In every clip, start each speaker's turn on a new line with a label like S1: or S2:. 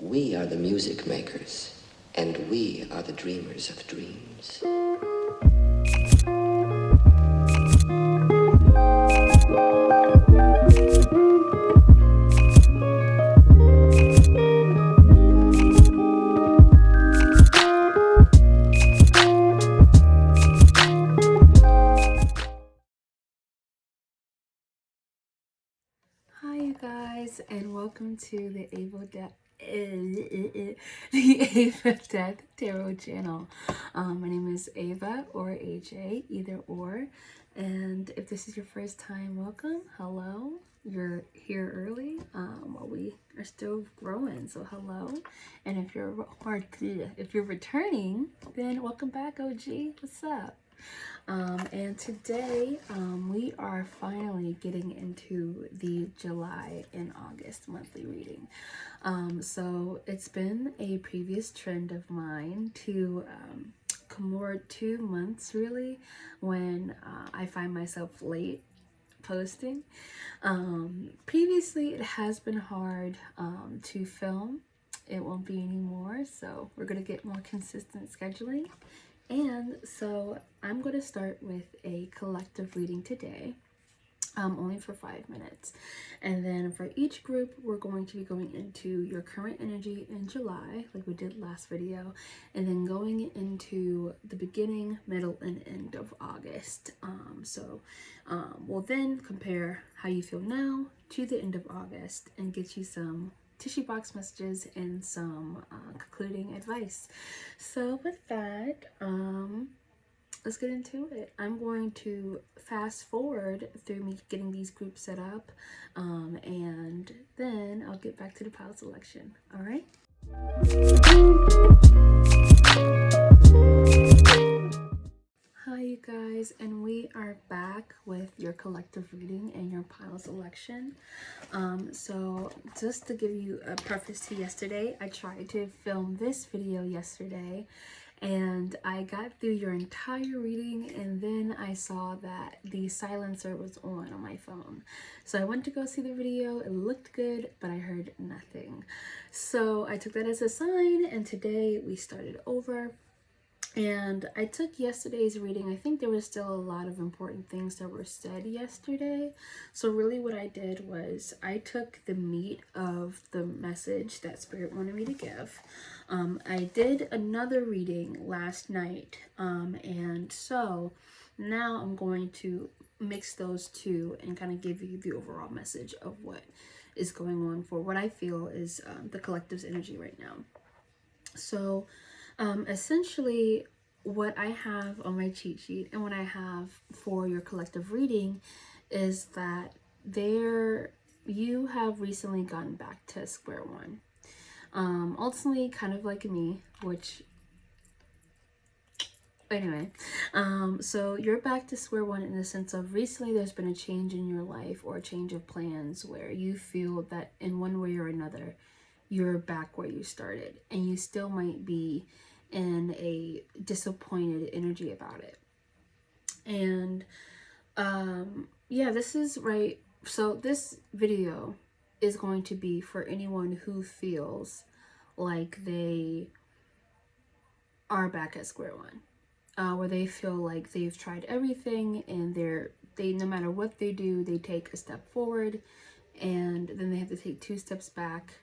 S1: We are the music makers, and we are the dreamers of dreams.
S2: Hi you guys, and welcome to the Ava Death Tarot channel. My name is Ava or Ajay, either or. And if this is your first time, welcome. Hello. You're here early. Well, we are still growing, so hello. And if you're returning, then welcome back, OG. What's up? And today we are finally getting into the July and August monthly reading. So it's been a previous trend of mine to come more 2 months really when I find myself late posting. Previously it has been hard to film. It won't be anymore, so we're going to get more consistent scheduling. And so I'm going to start with a collective reading today, only for 5 minutes. And then for each group, we're going to be going into your current energy in July, like we did last video, and then going into the beginning, middle, and end of August. We'll then compare how you feel now to the end of August and get you some tissue box messages and some concluding advice. So with that, let's get into it. I'm going to fast forward through me getting these groups set up, and then I'll get back to the pile selection. All right. Hi you guys, and we are back with your collective reading and your pile selection. So just to give you a preface to yesterday, I tried to film this video yesterday and I got through your entire reading, and then I saw that the silencer was on my phone. So I went to go see the video. It looked good, but I heard nothing. So I took that as a sign, and today we started over. And I took yesterday's reading. I think there was still a lot of important things that were said yesterday. So really what I did was I took the meat of the message that Spirit wanted me to give. I did another reading last night. And so now I'm going to mix those two and kind of give you the overall message of what is going on for what I feel is the collective's energy right now. So essentially what I have on my cheat sheet and what I have for your collective reading is that you have recently gotten back to square one. Ultimately kind of like me, which anyway, so you're back to square one in the sense of recently there's been a change in your life or a change of plans where you feel that in one way or another you're back where you started, and you still might be in a disappointed energy about it. And yeah, this is right. So this video is going to be for anyone who feels like they are back at square one, where they feel like they've tried everything and they no matter what they do, they take a step forward and then they have to take 2 steps back,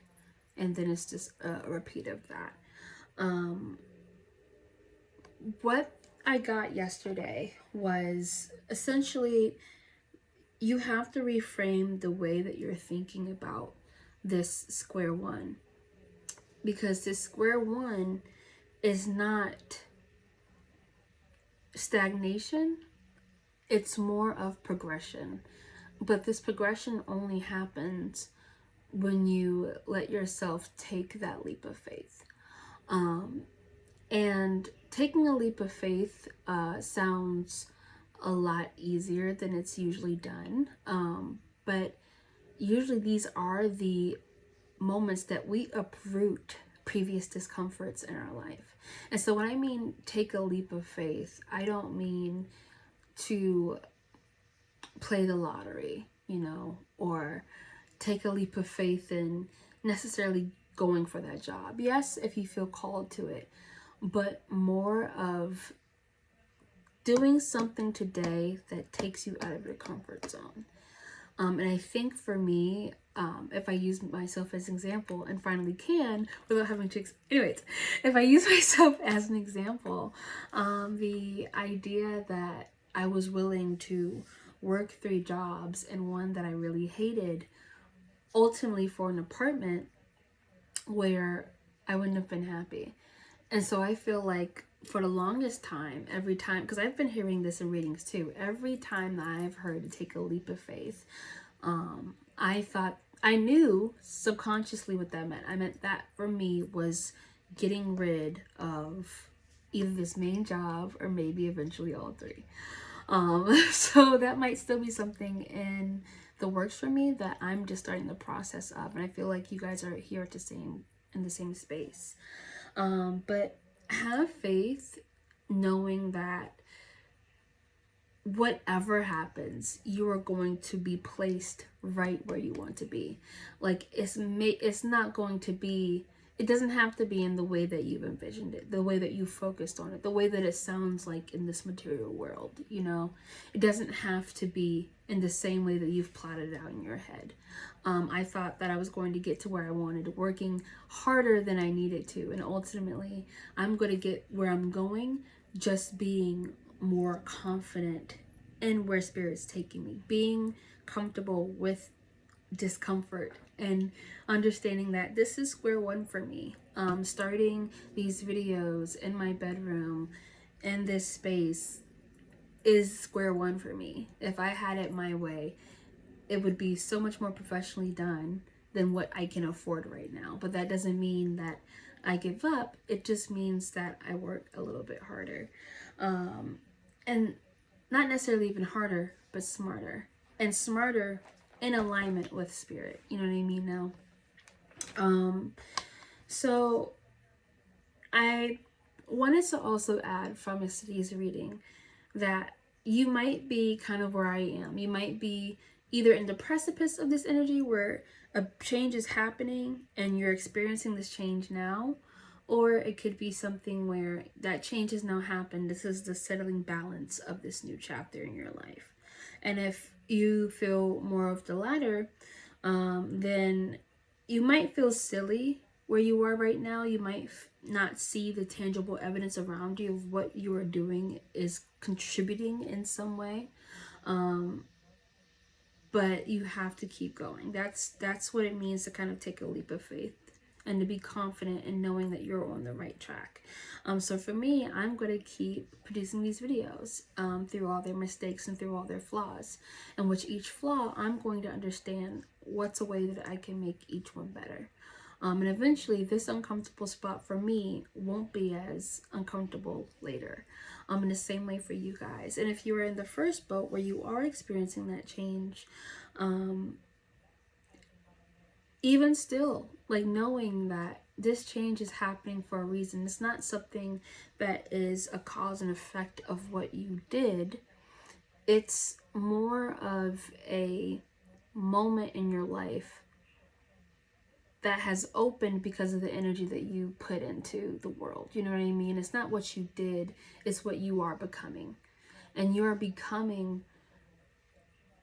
S2: and then it's just a repeat of that. What I got yesterday was essentially you have to reframe the way that you're thinking about this square one, because this square one is not stagnation, it's more of progression. But this progression only happens when you let yourself take that leap of faith. And taking a leap of faith sounds a lot easier than it's usually done. But usually these are the moments that we uproot previous discomforts in our life. And so when I mean take a leap of faith, I don't mean to play the lottery, or take a leap of faith and necessarily going for that job. Yes, if you feel called to it, but more of doing something today that takes you out of your comfort zone. And I think for me, if I use myself as an example, and finally can without having to, anyways, if I use myself as an example, the idea that I was willing to work 3 jobs and one that I really hated, ultimately for an apartment where I wouldn't have been happy. And so I feel like for the longest time, every time, because I've been hearing this in readings too, every time that I've heard to take a leap of faith, I knew subconsciously what that meant. I meant that for me was getting rid of either this main job or maybe eventually all 3. So that might still be something in the works for me that I'm just starting the process of. And I feel like you guys are here in the same space. But have faith knowing that whatever happens, you are going to be placed right where you want to be. Like it's not going to be, it doesn't have to be in the way that you've envisioned it, the way that you focused on it, the way that it sounds like in this material world, you know. It doesn't have to be in the same way that you've plotted it out in your head. I thought that I was going to get to where I wanted, working harder than I needed to, and ultimately I'm going to get where I'm going just being more confident in where Spirit's taking me, being comfortable with discomfort and understanding that this is square one for me. Starting these videos in my bedroom in this space is square one for me. If I had it my way, it would be so much more professionally done than what I can afford right now. But that doesn't mean that I give up. It just means that I work a little bit harder. And not necessarily even harder, but smarter. And smarter in alignment with Spirit. You know what I mean now? So I wanted to also add from yesterday's reading that you might be kind of where I am. You might be either in the precipice of this energy where a change is happening and you're experiencing this change now, or it could be something where that change has now happened. This is the settling balance of this new chapter in your life. And if you feel more of the latter, then you might feel silly where you are right now. You might not see the tangible evidence around you of what you are doing is contributing in some way. But you have to keep going. That's what it means to kind of take a leap of faith and to be confident in knowing that you're on the right track. So for me, I'm going to keep producing these videos through all their mistakes and through all their flaws. And with each flaw, I'm going to understand what's a way that I can make each one better. And eventually, this uncomfortable spot for me won't be as uncomfortable later. In the same way for you guys. And if you are in the first boat where you are experiencing that change, even still, like knowing that this change is happening for a reason. It's not something that is a cause and effect of what you did. It's more of a moment in your life that has opened because of the energy that you put into the world. You know what I mean? It's not what you did, it's what you are becoming. And you are becoming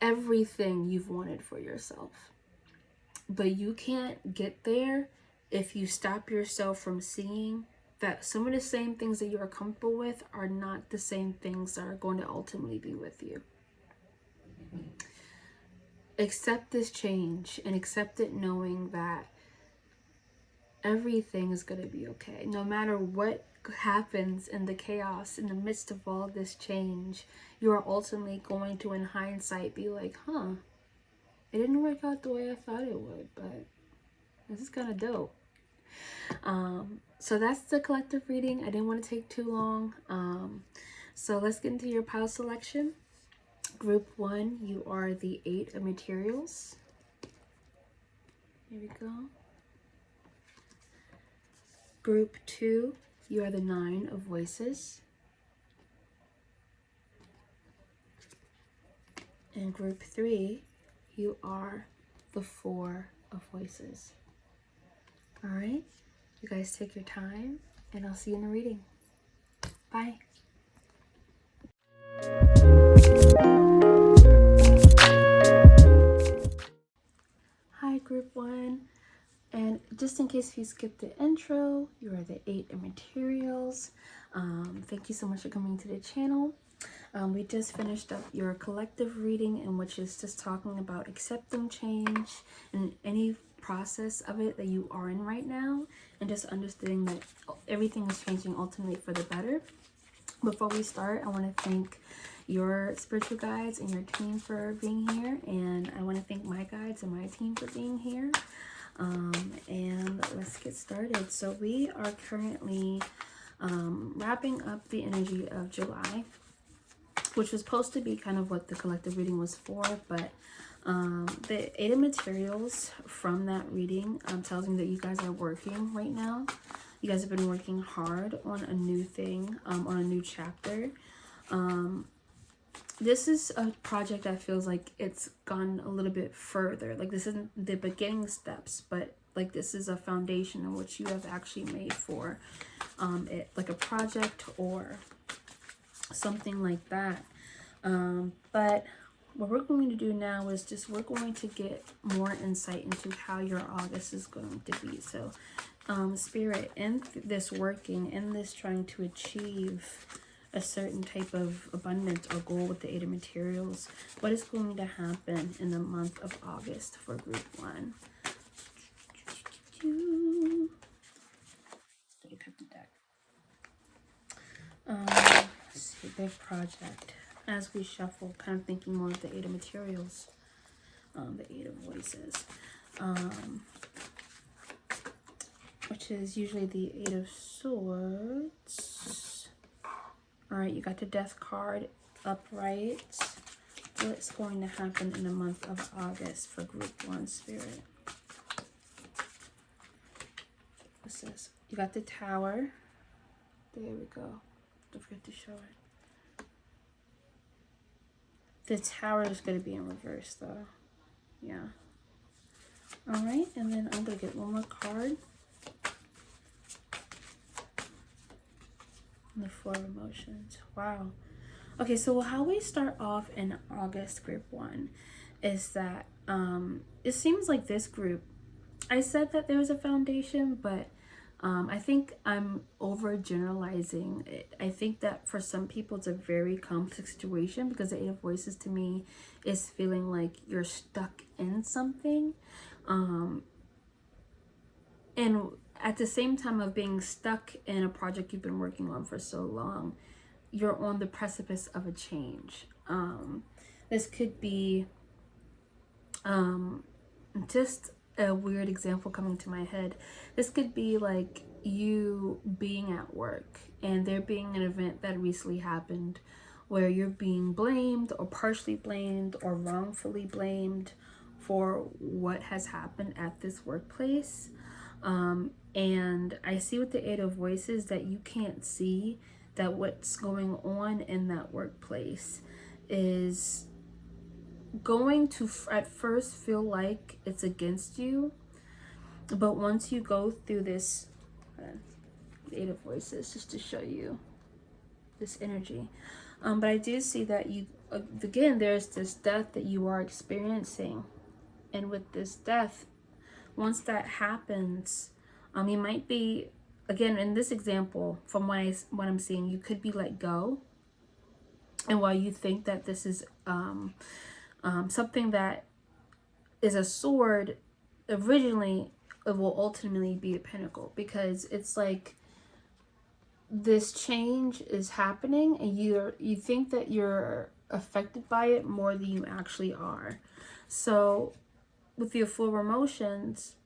S2: everything you've wanted for yourself. But you can't get there if you stop yourself from seeing that some of the same things that you are comfortable with are not the same things that are going to ultimately be with you. Accept this change and accept it knowing that everything is going to be okay. No matter what happens in the chaos, in the midst of all this change, you are ultimately going to, in hindsight, be like, it didn't work out the way I thought it would, but this is kind of dope. So that's the collective reading. I didn't want to take too long. So let's get into your pile selection. Group 1, you are the 8 of materials. Here we go. Group 2, you are the 9 of voices. And group 3, you are the 4 of voices. All right, you guys take your time, and I'll see you in the reading. Bye. Hi, group 1. And just in case you skipped the intro, you are the 8 of materials. Thank you so much for coming to the channel. We just finished up your collective reading, in which is just talking about accepting change and any process of it that you are in right now, and just understanding that everything is changing ultimately for the better. Before we start, I want to thank your spiritual guides and your team for being here, and I want to thank my guides and my team for being here. And let's get started. So we are currently wrapping up the energy of July, which was supposed to be kind of what the collective reading was for, but the 8 of materials from that reading tells me that you guys are working right now. You guys have been working hard on a new thing, on a new chapter. This is a project that feels like it's gone a little bit further. Like, this isn't the beginning steps, but like this is a foundation in which you have actually made for it, like a project or something like that. But what we're going to do now is just we're going to get more insight into how your August is going to be. So Spirit, in this working, in this trying to achieve a certain type of abundance or goal with the 8 of materials, what is going to happen in the month of August for group 1? Cut the deck. Let's see, big project. As we shuffle, kind of thinking more of the 8 of materials, the 8 of voices, which is usually the 8 of swords. All right, you got the death card upright. What's going to happen in the month of August for group 1, Spirit? What's this? You got the Tower. There we go. Don't forget to show it. The Tower is going to be in reverse, though. Yeah. All right, and then I'm going to get one more card. And the 4 of emotions. Wow. Okay, so how we start off in August, group 1, is that it seems like this group, I said that there was a foundation, but I think I'm overgeneralizing it. I think that for some people it's a very complex situation, because the 8 of voices to me is feeling like you're stuck in something. And at the same time of being stuck in a project you've been working on for so long, you're on the precipice of a change. This could be just a weird example coming to my head. This could be like you being at work and there being an event that recently happened where you're being blamed or partially blamed or wrongfully blamed for what has happened at this workplace. And I see with the 8 of voices that you can't see that what's going on in that workplace is going to at first feel like it's against you, but once you go through this 8 of voices, just to show you this energy, but I do see that you again, there's this death that you are experiencing, and with this death, once that happens, you might be, again in this example, from what I'm seeing, you could be let go, and while you think that this is something that is a sword, originally it will ultimately be a pinnacle, because it's like this change is happening and you think that you're affected by it more than you actually are. So with your 4 emotions,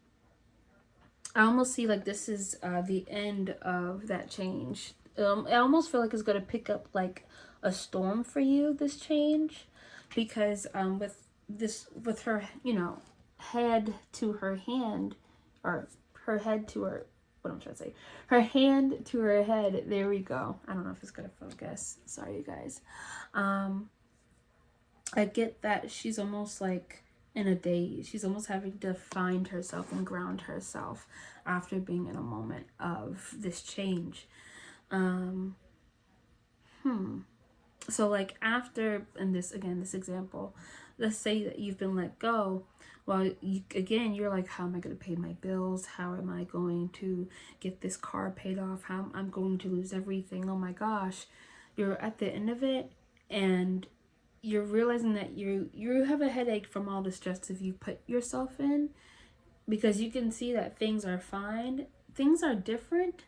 S2: I almost see like this is the end of that change. I almost feel like it's going to pick up like a storm for you, this change, because with her, head to her hand, or her head to her, what I'm trying to say, her hand to her head, there we go. I don't know if it's going to focus. Sorry, you guys. I get that she's almost like in a daze. She's almost having to find herself and ground herself after being in a moment of this change. So like after, and this again, this example, let's say that you've been let go. Well, you're like, how am I going to pay my bills? How am I going to get this car paid off? How I'm going to lose everything? Oh my gosh. You're at the end of it, and you're realizing that you have a headache from all the stress that you put yourself in, because you can see that things are fine. Things are different,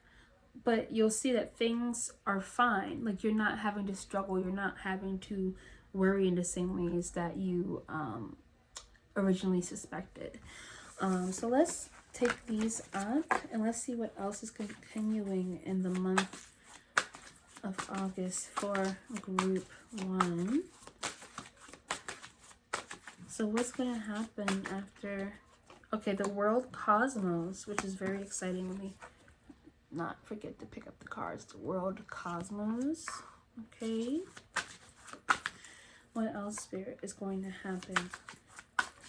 S2: but you'll see that things are fine. Like, you're not having to struggle, you're not having to worry in the same ways that you originally suspected. So let's take these up and let's see what else is continuing in the month of August for group 1. So what's going to happen after? Okay, the world cosmos, which is very exciting. Let me not forget to pick up the cards. The world cosmos. Okay. What else, Spirit, is going to happen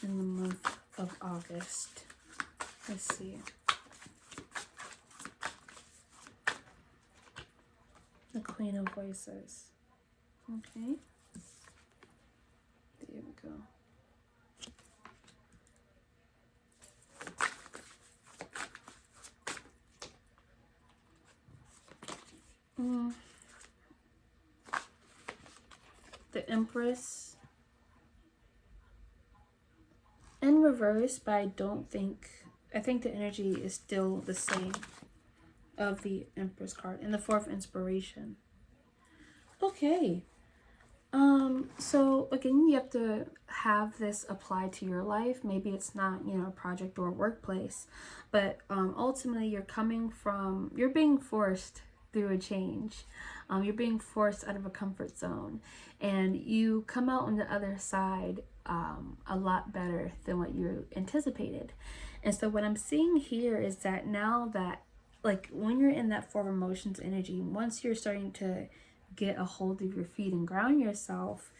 S2: in the month of August? Let's see. The Queen of Voices. Okay. There we go. The Empress in reverse, but I think the energy is still the same of the Empress card. And the 4th Inspiration. Okay. So again, you have to have this apply to your life. Maybe it's not, a project or a workplace, but ultimately you're being forced through a change. You're being forced out of a comfort zone, and you come out on the other side a lot better than what you anticipated. And so what I'm seeing here is that now that, like, when you're in that 4 emotions energy, once you're starting to get a hold of your feet and ground yourself,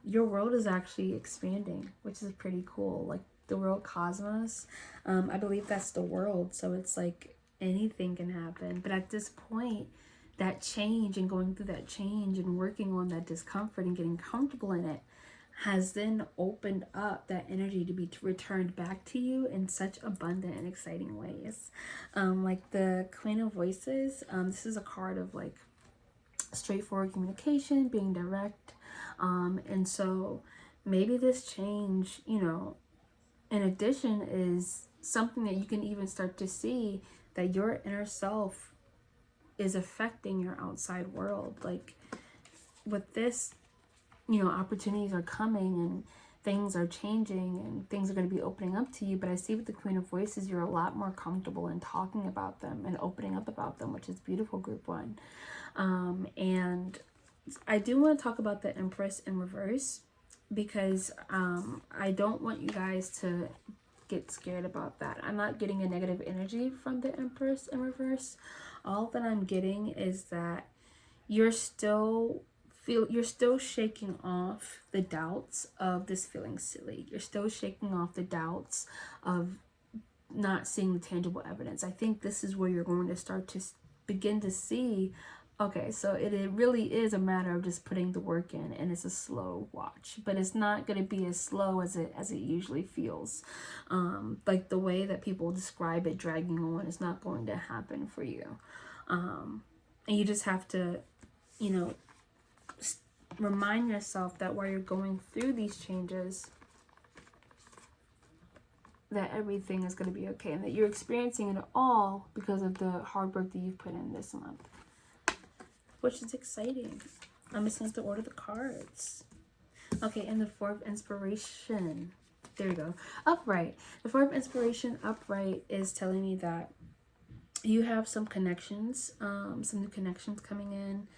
S2: your world is actually expanding, which is pretty cool. Like the world cosmos, I believe that's the world, so it's like anything can happen. But at this point, that change and going through that change and working on that discomfort and getting comfortable in it has then opened up that energy to be returned back to you in such abundant and exciting ways. Like the Queen of Voices, this is a card of like straightforward communication, being direct, and so maybe this change, in addition, is something that you can even start to see that your inner self is affecting your outside world. Like with this, opportunities are coming and things are changing and things are going to be opening up to you. But I see with the Queen of Voices, you're a lot more comfortable in talking about them and opening up about them, which is beautiful, group 1. And I do want to talk about the Empress in reverse, because I don't want you guys to get scared about that. I'm not getting a negative energy from the Empress in reverse. All that I'm getting is that you're still shaking off the doubts of this feeling silly. You're still shaking off the doubts of not seeing the tangible evidence. I think this is where you're going to start to begin to see, okay, so it really is a matter of just putting the work in, and it's a slow watch, but it's not going to be as slow as it usually feels. Like the way that people describe it dragging on is not going to happen for you. And you just have to, remind yourself that while you're going through these changes, that everything is going to be okay, and that you're experiencing it all because of the hard work that you've put in this month, which is exciting. I'm just going to order the cards. Okay, and the 4th Inspiration. There you go. Upright. The 4th Inspiration upright is telling me that you have some connections, some new connections coming in.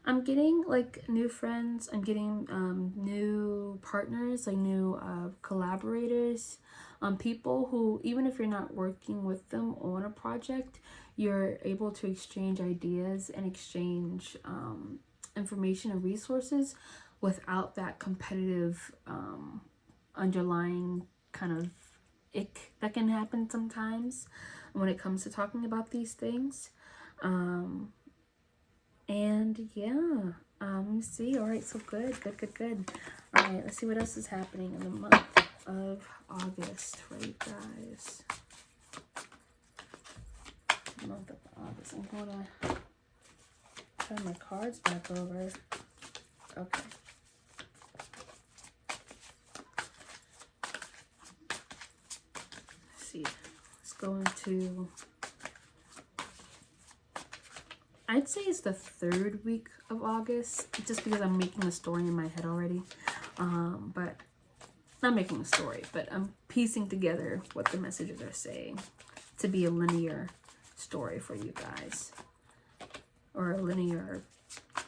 S2: I'm getting like new friends. I'm getting new partners, like new collaborators, people who, even if you're not working with them on a project, you're able to exchange ideas and exchange information and resources without that competitive underlying kind of ick that can happen sometimes when it comes to talking about these things. And yeah, let me see. All right, so good. All right, let's see what else is happening in the month of August for you guys. Month of August. I'm gonna turn my cards back over. Okay. Let's see. Let's go into, I'd say it's the 3rd week of August, just because I'm making a story in my head already. But not making a story, but I'm piecing together what the messages are saying to be a linear story for you guys, or a linear,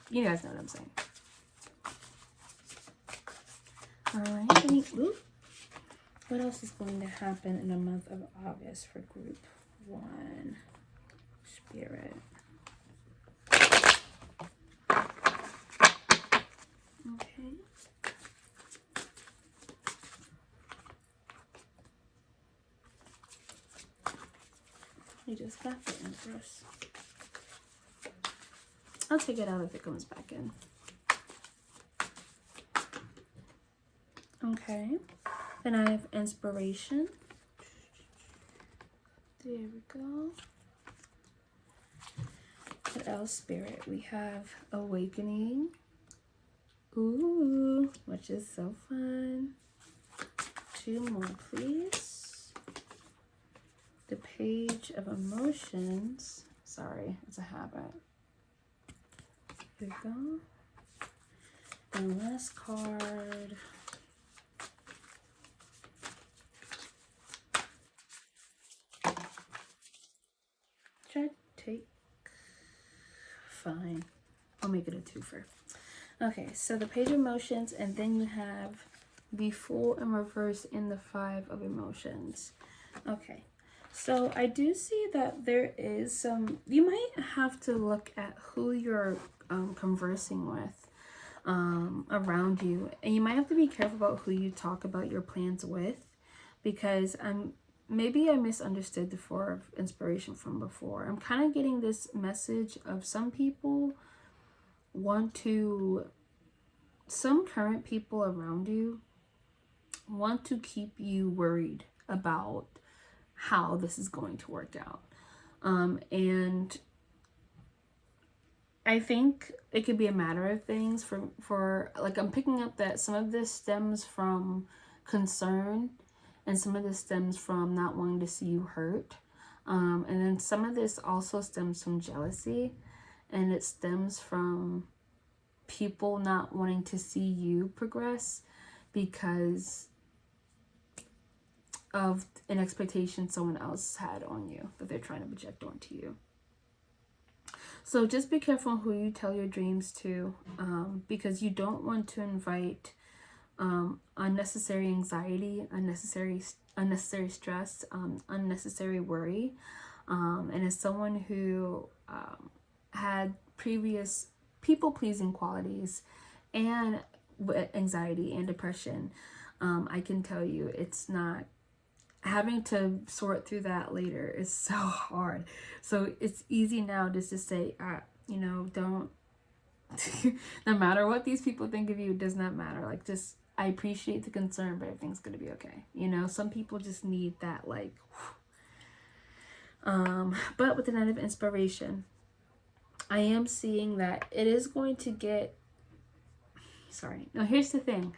S2: you guys know what I'm saying. All right, what else is going to happen in the month of August for group 1? Spirit. Okay. You just got the Empress. I'll take it out if it comes back in. Okay. Then I have Inspiration. There we go. What else, Spirit? We have Awakening. Ooh, which is so fun. 2 more, please. The Page of Emotions. Sorry, it's a habit. Here we go. And last card. Should I take? Fine. I'll make it a twofer. Okay, so the Page of Emotions, and then you have the Fool in reverse in the 5 of Emotions. Okay, so I do see that there is some, you might have to look at who you're conversing with around you, and you might have to be careful about who you talk about your plans with, because maybe I misunderstood the 4 of Inspiration from before. I'm kind of getting this message of some people some current people around you want to keep you worried about how this is going to work out. And I think it could be a matter of things for like, I'm picking up that some of this stems from concern, and some of this stems from not wanting to see you hurt. And then some of this also stems from jealousy, and it stems from people not wanting to see you progress because of an expectation someone else had on you that they're trying to project onto you. So just be careful who you tell your dreams to, because you don't want to invite unnecessary anxiety, unnecessary stress, unnecessary worry. And as someone who had previous people-pleasing qualities and anxiety and depression, I can tell you it's not, having to sort through that later is so hard. So it's easy now just to say, don't, no matter what these people think of you, it does not matter. Like, just, I appreciate the concern, but everything's going to be okay. Some people just need that, like, but with the Knight of Inspiration, I am seeing that it is going to get, now here's the thing.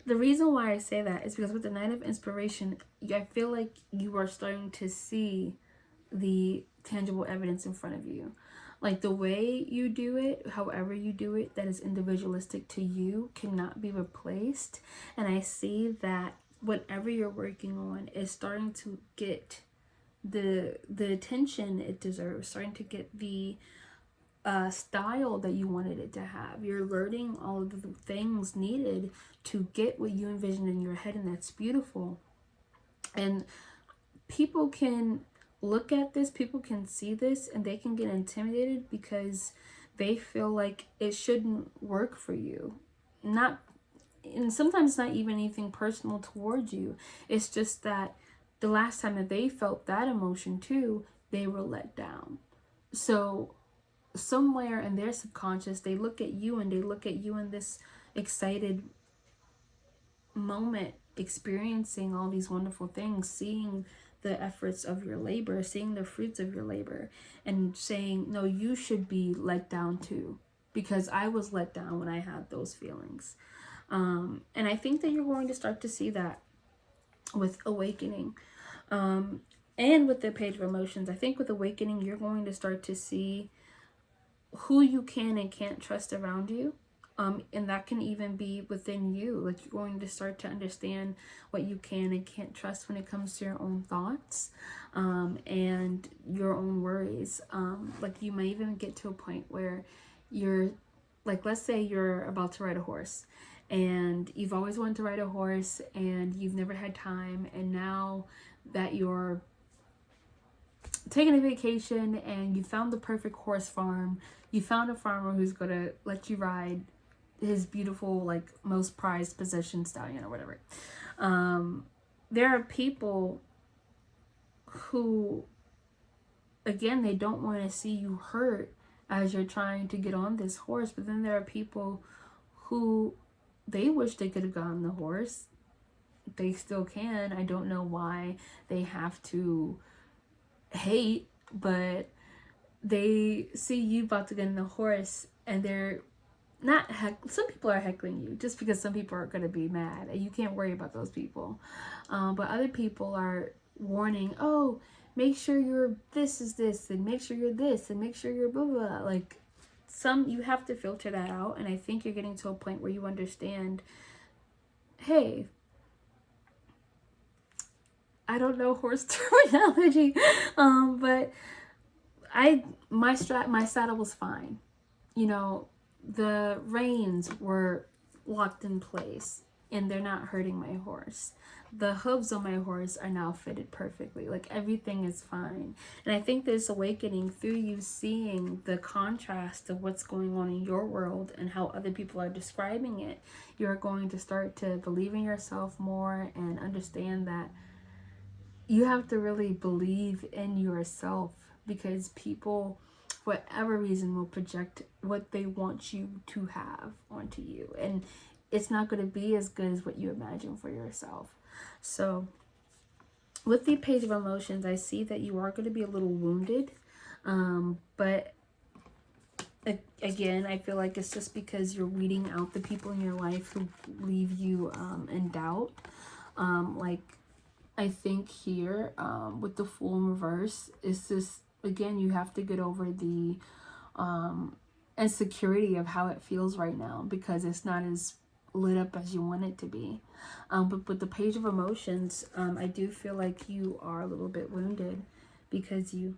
S2: The reason why I say that is because with the Knight of Inspiration, I feel like you are starting to see the tangible evidence in front of you. Like, the way you do it, however you do it, that is individualistic to you, cannot be replaced. And I see that whatever you're working on is starting to get the attention it deserves, starting to get the style that you wanted it to have. You're learning all of the things needed to get what you envisioned in your head, and that's beautiful. And people can look at this, people can see this, and they can get intimidated because they feel like it shouldn't work for you. Not and sometimes it's not even anything personal towards you. It's just that the last time that they felt that emotion too, they were let down. So somewhere in their subconscious, they look at you and they look at you in this excited moment, experiencing all these wonderful things, seeing the efforts of your labor, seeing the fruits of your labor, and saying, no, you should be let down too, because I was let down when I had those feelings. And I think that you're going to start to see that with awakening. And with the page of emotions, I think with awakening, you're going to start to see who you can and can't trust around you. And that can even be within you. Like, you're going to start to understand what you can and can't trust when it comes to your own thoughts, and your own worries. Like, you may even get to a point where you're, like, let's say you're about to ride a horse, and you've always wanted to ride a horse and you've never had time, and now that you're taking a vacation and you found the perfect horse farm, you found a farmer who's going to let you ride his beautiful, like, most prized possession stallion or whatever. There are people who, again, they don't want to see you hurt as you're trying to get on this horse, but then there are people who, they wish they could have gotten the horse. They still can. I don't know why they have to hate, but they see you about to get in the horse and they're not some people are heckling you just because some people are going to be mad, and you can't worry about those people. But other people are warning, oh, make sure you're this is this, and make sure you're this, and make sure you're blah blah. Like, you have to filter that out, and I think you're getting to a point where you understand, hey, I don't know horse terminology, but my saddle was fine. You know, the reins were locked in place and they're not hurting my horse. The hooves on my horse are now fitted perfectly. Like, everything is fine. And I think this awakening, through you seeing the contrast of what's going on in your world and how other people are describing it, you're going to start to believe in yourself more and understand that you have to really believe in yourself, because people, for whatever reason, will project what they want you to have onto you, and it's not going to be as good as what you imagine for yourself. So with the page of emotions, I see that you are going to be a little wounded, but again, I feel like it's just because you're weeding out the people in your life who leave you in doubt. Like, I think here, with the Fool in reverse, it's just, again, you have to get over the insecurity of how it feels right now, because it's not as lit up as you want it to be. But with the page of emotions, I do feel like you are a little bit wounded, because you're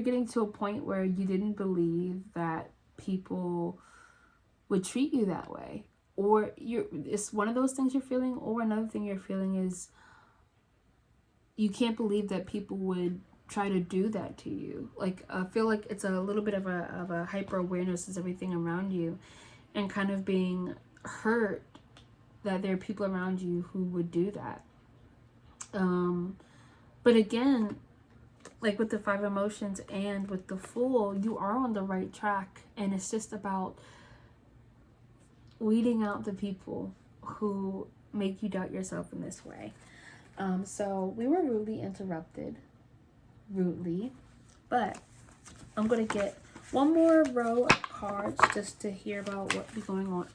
S2: getting to a point where you didn't believe that people would treat you that way, or it's one of those things you're feeling, or another thing you're feeling is you can't believe that people would try to do that to you. Like, I feel like it's a little bit of a hyper awareness of everything around you, and kind of being hurt that there are people around you who would do that. But again, like with the Five Emotions and with the Fool, you are on the right track, and it's just about weeding out the people who make you doubt yourself in this way. So we were rudely interrupted, but I'm gonna get one more row of cards just to hear about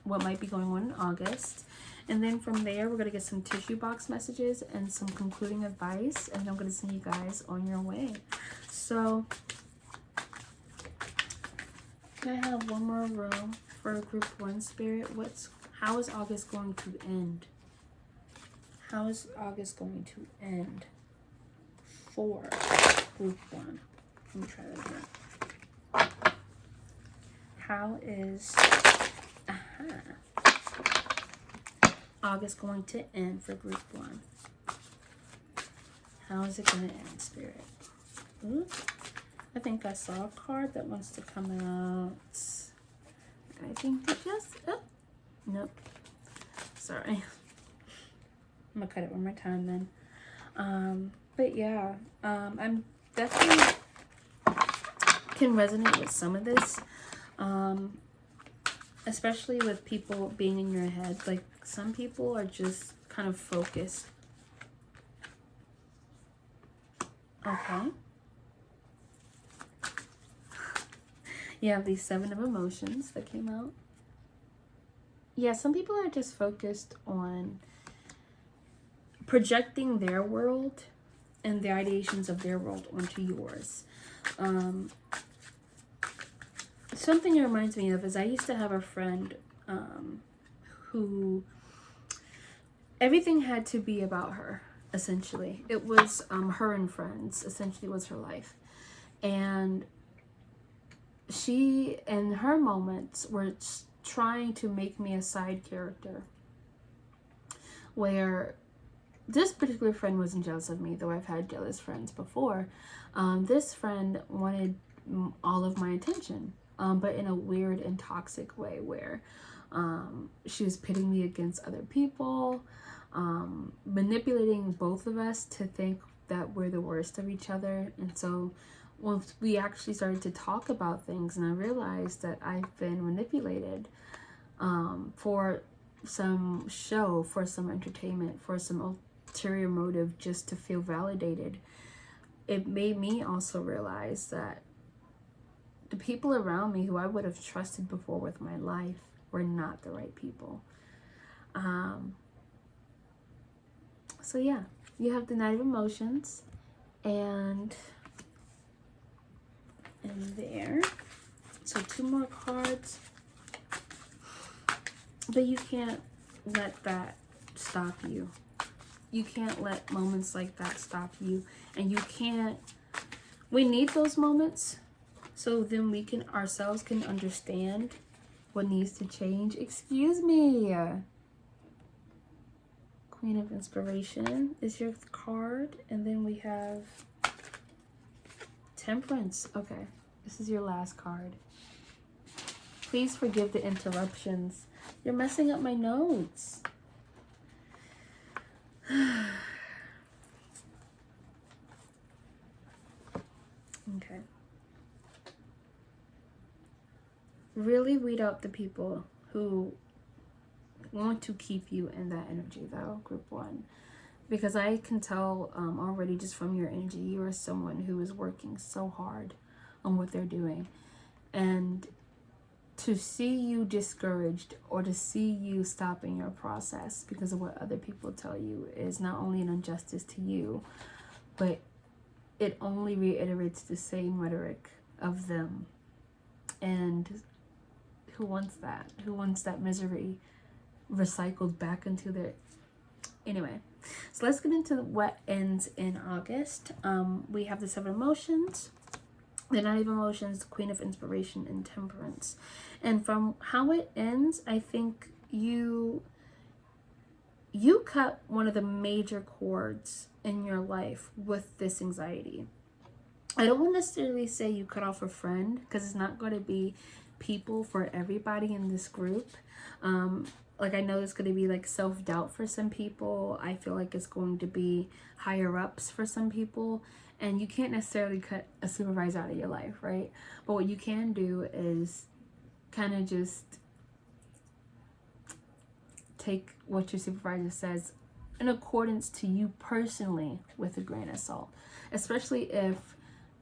S2: what might be going on in August. And then from there, we're going to get some tissue box messages and some concluding advice. And I'm going to send you guys on your way. So, I have one more row for group 1 spirit. How is August going to end? How is August going to end for group 1? Let me try that again. How is August going to end for group 1? How is it going to end, spirit? Ooh. I think I saw a card that wants to come out. I think it just, oh, nope. Sorry. I'm gonna cut it one more time then. But yeah, I'm definitely can resonate with some of this. Especially with people being in your head. Like, some people are just kind of focused. Okay. You have these 7 of emotions that came out. Yeah, some people are just focused on projecting their world and the ideations of their world onto yours. Something it reminds me of is I used to have a friend who everything had to be about her, essentially. It was her and friends, essentially, was her life. And she, in her moments, were trying to make me a side character. Where this particular friend wasn't jealous of me, though I've had jealous friends before. This friend wanted all of my attention. But in a weird and toxic way where she was pitting me against other people, manipulating both of us to think that we're the worst of each other. And so once we actually started to talk about things, and I realized that I've been manipulated for some show, for some entertainment, for some ulterior motive, just to feel validated, it made me also realize that the people around me who I would have trusted before with my life were not the right people. So yeah, you have the Knight of Emotions, and in there, so 2 more cards. But you can't let that stop you. You can't let moments like that stop you. And you can't, we need those moments so then we can ourselves can understand what needs to change. Excuse me. Queen of Inspiration is your card. And then we have Temperance. Okay, this is your last card. Please forgive the interruptions. You're messing up my notes. Okay. Really weed out the people who want to keep you in that energy, though, group 1. Because I can tell already just from your energy, you are someone who is working so hard on what they're doing. And to see you discouraged or to see you stopping your process because of what other people tell you is not only an injustice to you, but it only reiterates the same rhetoric of them. And who wants that? Who wants that misery recycled back into their... Anyway, so let's get into what ends in August. We have the 7 emotions, the Knight of Emotions, the Queen of Inspiration, and Temperance. And from how it ends, I think you cut one of the major chords in your life with this anxiety. I don't want to necessarily say you cut off a friend, because it's not going to be people for everybody in this group. Like, I know it's going to be like self-doubt for some people. I feel like it's going to be higher ups for some people. And you can't necessarily cut a supervisor out of your life, right? But what you can do is kind of just take what your supervisor says in accordance to you personally with a grain of salt. Especially if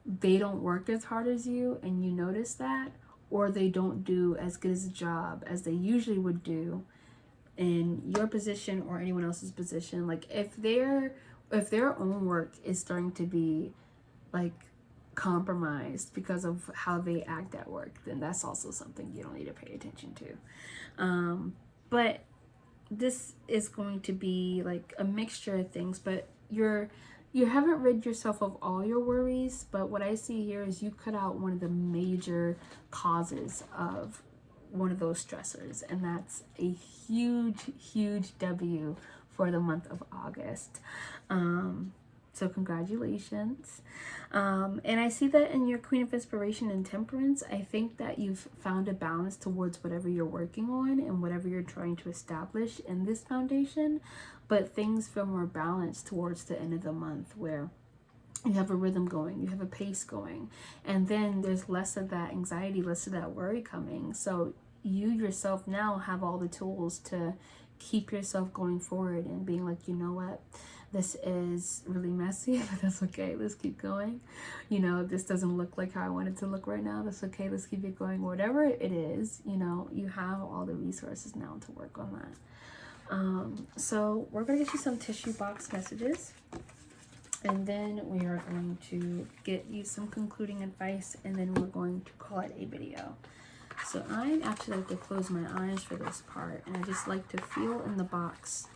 S2: they don't work as hard as you and you notice that, or they don't do as good as a job as they usually would do in your position or anyone else's position. Like, if their own work is starting to be like compromised because of how they act at work, then that's also something you don't need to pay attention to. But this is going to be like a mixture of things, but you haven't rid yourself of all your worries. But what I see here is you cut out one of the major causes of one of those stressors, and that's a huge W for the month of August. So congratulations. And I see that in your Queen of Inspiration and Temperance. I think that you've found a balance towards whatever you're working on and whatever you're trying to establish in this foundation. But things feel more balanced towards the end of the month, where you have a rhythm going, you have a pace going, and then there's less of that anxiety, less of that worry coming. So you yourself now have all the tools to keep yourself going forward and being like, you know what, this is really messy, but that's okay, let's keep going. You know, this doesn't look like how I want it to look right now, that's okay, let's keep it going. Whatever it is, you know, you have all the resources now to work on that. So we're gonna get you some tissue box messages, and then we are going to get you some concluding advice, and then we're going to call it a video. So I actually like to close my eyes for this part, and I just like to feel in the box.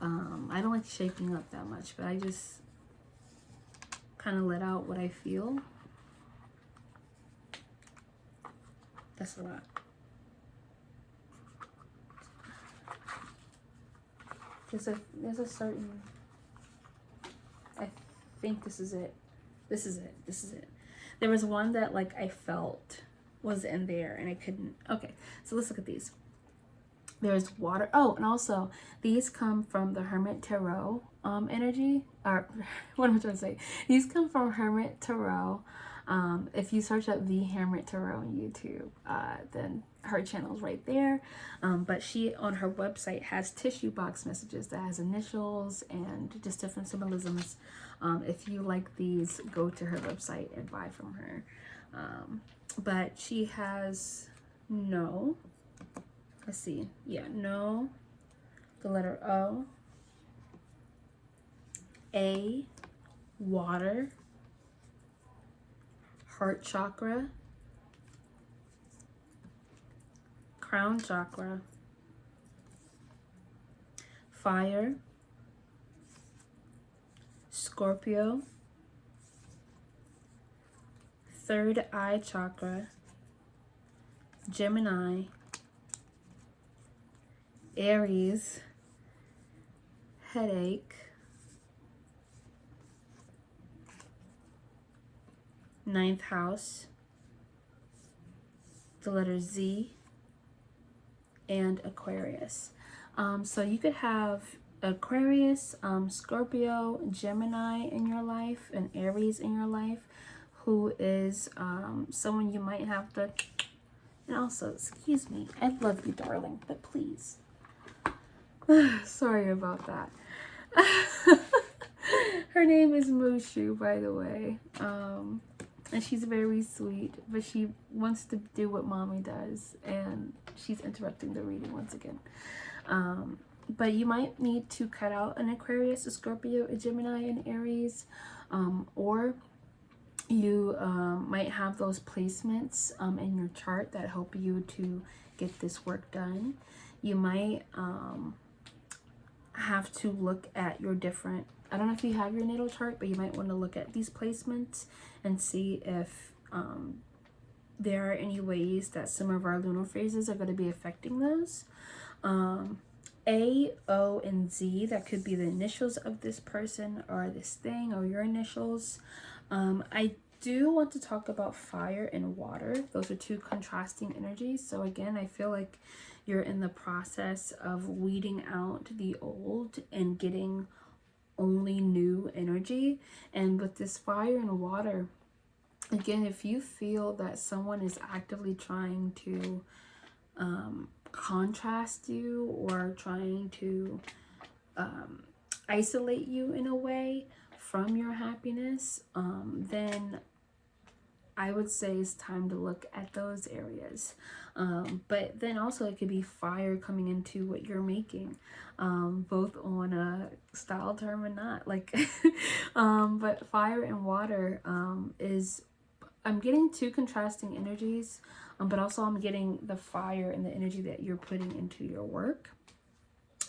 S2: I don't like shaking up that much, but I just kind of let out what I feel. That's a lot. There's a certain, I think this is it. This is it. There was one that like I felt was in there and I couldn't. Okay, so let's look at these. There's water. Oh, and also these come from the Hermit Tarot energy. Or what am I trying to say? These come from Hermit Tarot. If you search up the Hermit Tarot on YouTube, then her channel's right there. But she on her website has tissue box messages that has initials and just different symbolisms. If you like these, go to her website and buy from her. But she has no. Let's see. Yeah, no. The letter O. A. Water. Heart chakra. Crown chakra. Fire. Scorpio. Third eye chakra. Gemini. Aries, headache, ninth house, the letter Z, and Aquarius. So you could have Aquarius, Scorpio, Gemini in your life, and Aries in your life, who is someone you might have to, and also, excuse me, I love you, darling, but please. Sorry about that. Her name is Mushu, by the way. And she's very sweet, but she wants to do what mommy does, and she's interrupting the reading once again. But you might need to cut out an Aquarius, a Scorpio, a Gemini, an Aries, or you might have those placements in your chart that help you to get this work done. You might have to look at your different, I don't know if you have your natal chart, but you might want to look at these placements and see if there are any ways that some of our lunar phases are going to be affecting those. A, O, and Z, that could be the initials of this person or this thing or your initials. I do want to talk about fire and water. Those are two contrasting energies. So again, I feel like you're in the process of weeding out the old and getting only new energy. And with this fire and water, again, if you feel that someone is actively trying to contrast you or trying to isolate you in a way from your happiness, then I would say it's time to look at those areas. But then also it could be fire coming into what you're making, both on a style term and not, like but fire and water is, I'm getting two contrasting energies, but also I'm getting the fire and the energy that you're putting into your work.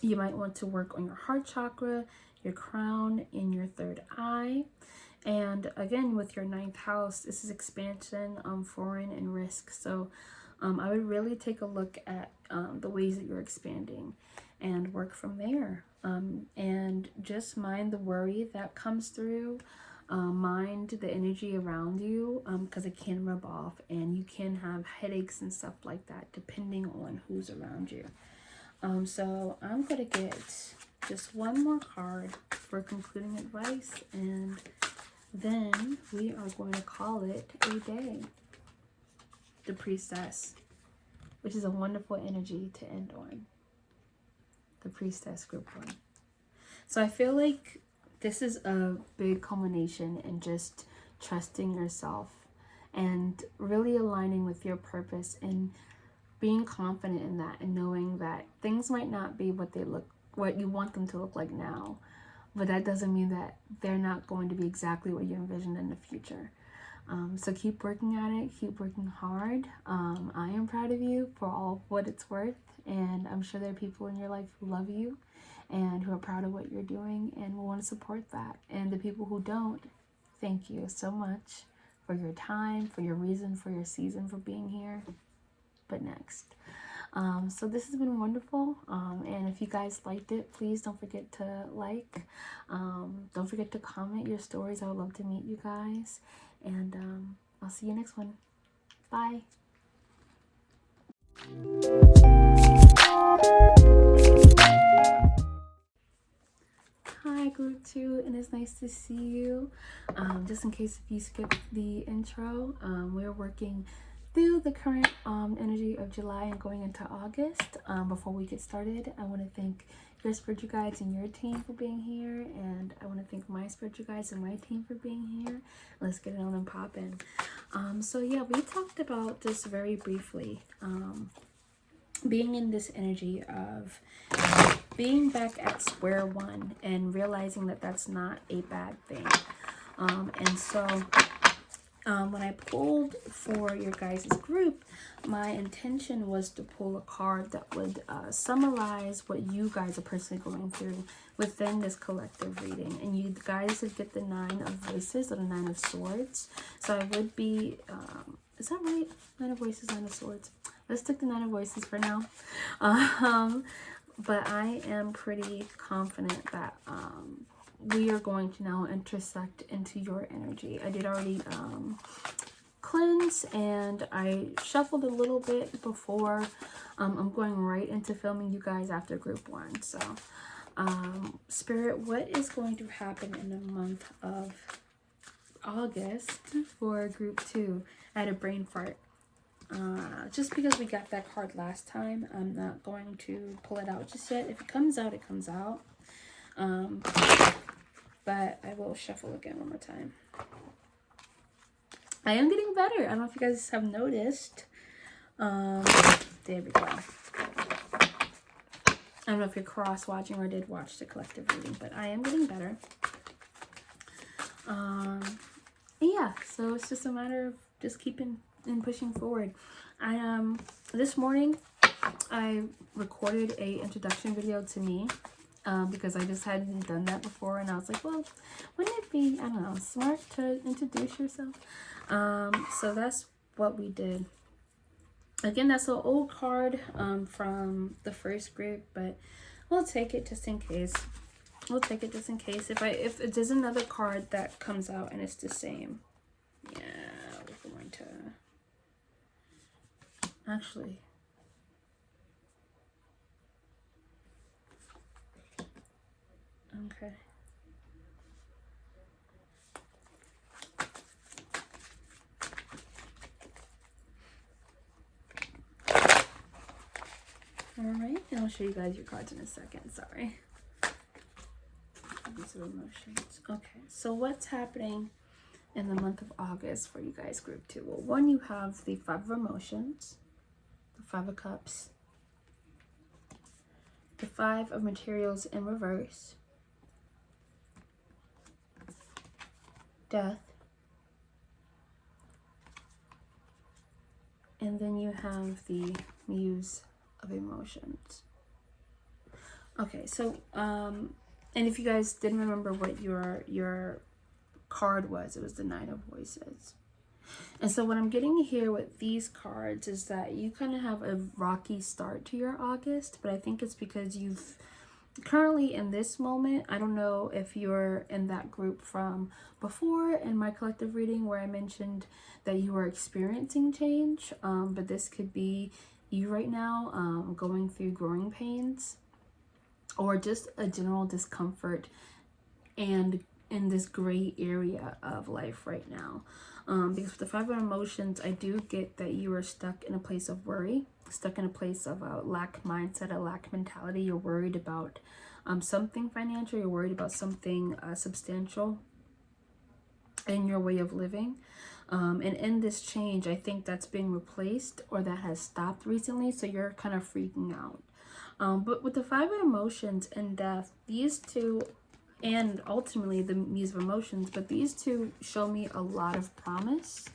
S2: You might want to work on your heart chakra, your crown, and your third eye. And again, with your ninth house, this is expansion, foreign, and risk. So I would really take a look at the ways that you're expanding and work from there. And just mind the worry that comes through. Mind the energy around you, because it can rub off and you can have headaches and stuff like that depending on who's around you. So I'm going to get just one more card for concluding advice, and then we are going to call it a day. The Priestess, which is a wonderful energy to end on. The Priestess, group 1. So I feel like this is a big culmination in just trusting yourself and really aligning with your purpose and being confident in that, and knowing that things might not be what you want them to look like now, but that doesn't mean that they're not going to be exactly what you envisioned in the future. So keep working at it, keep working hard. I am proud of you for all what it's worth, and I'm sure there are people in your life who love you and who are proud of what you're doing and will want to support that. And the people who don't, thank you so much for your time, for your reason, for your season, for being here. But next. So this has been wonderful. And if you guys liked it, please don't forget to like. Don't forget to comment your stories. I would love to meet you guys. And I'll see you next one. Bye. Hi, group 2, and it's nice to see you. Just in case if you skipped the intro, we're working through the current energy of July and going into August. Before we get started, I want to thank your spiritual guides and your team for being here, and I want to thank my spiritual guides and my team for being here. Let's get it on and poppin'. So yeah, we talked about this very briefly. Being in this energy of being back at square one and realizing that that's not a bad thing. And so when I pulled for your guys' group, my intention was to pull a card that would summarize what you guys are personally going through within this collective reading. And you guys would get the 9 of Voices or the 9 of Swords. So I would be, is that right? 9 of Voices, 9 of Swords. Let's take the 9 of Voices for now. But I am pretty confident that we are going to now intersect into your energy. I did already cleanse, and I shuffled a little bit before. I'm going right into filming you guys after group 1. So Spirit, what is going to happen in the month of August for group 2? I had a brain fart. Just because we got that card last time, I'm not going to pull it out just yet. If it comes out, it comes out. But I will shuffle again one more time. I am getting better. I don't know if you guys have noticed. There we go. I don't know if you're cross-watching or did watch the collective reading, but I am getting better. Yeah, so it's just a matter of just keeping and pushing forward. This morning I recorded a introduction video to me, because I just hadn't done that before, and I was like, well, wouldn't it be, I don't know, smart to introduce yourself? So that's what we did. Again, that's an old card from the first group, but we'll take it just in case. We'll take it just in case. If there's another card that comes out and it's the same, yeah, we're going to actually. Okay. Alright, and I'll show you guys your cards in a second. Sorry. These are emotions. Okay, so what's happening in the month of August for you guys, group 2? Well, one, you have the 5 of emotions, the 5 of cups, the 5 of materials in reverse, death, and then you have the muse of emotions. Okay, so and if you guys didn't remember what your card was, it was the 9 of Voices. And so what I'm getting here with these cards is that you kind of have a rocky start to your August, but I think it's because you've currently in this moment, I don't know if you're in that group from before in my collective reading where I mentioned that you are experiencing change, but this could be you right now going through growing pains or just a general discomfort and in this gray area of life right now. Because with the Five of Emotions, I do get that you are stuck in a place of worry, stuck in a place of a lack mindset, a lack mentality. You're worried about something financial, you're worried about something substantial in your way of living. And in this change, I think that's being replaced or that has stopped recently, so you're kind of freaking out. But with the Five of Emotions and Death, these two, and ultimately the Muse of Emotions, but these two show me a lot of promise.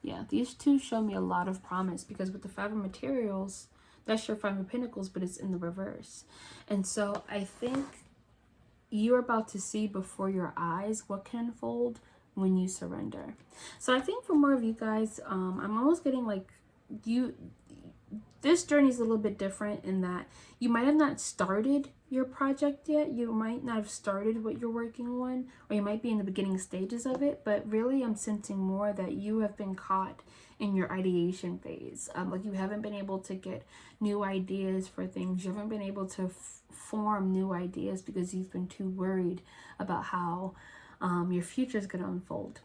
S2: Yeah, these two show me a lot of promise, because with the Five of Materials, that's your Five of Pentacles, but it's in the reverse. And so I think you're about to see before your eyes what can unfold when you surrender. So I think for more of you guys, I'm almost getting like this journey is a little bit different in that you might have not started your project yet. You might not have started what you're working on, or you might be in the beginning stages of it, but really I'm sensing more that you have been caught in your ideation phase. Like you haven't been able to get new ideas for things. You haven't been able to form new ideas because you've been too worried about how your future is going to unfold.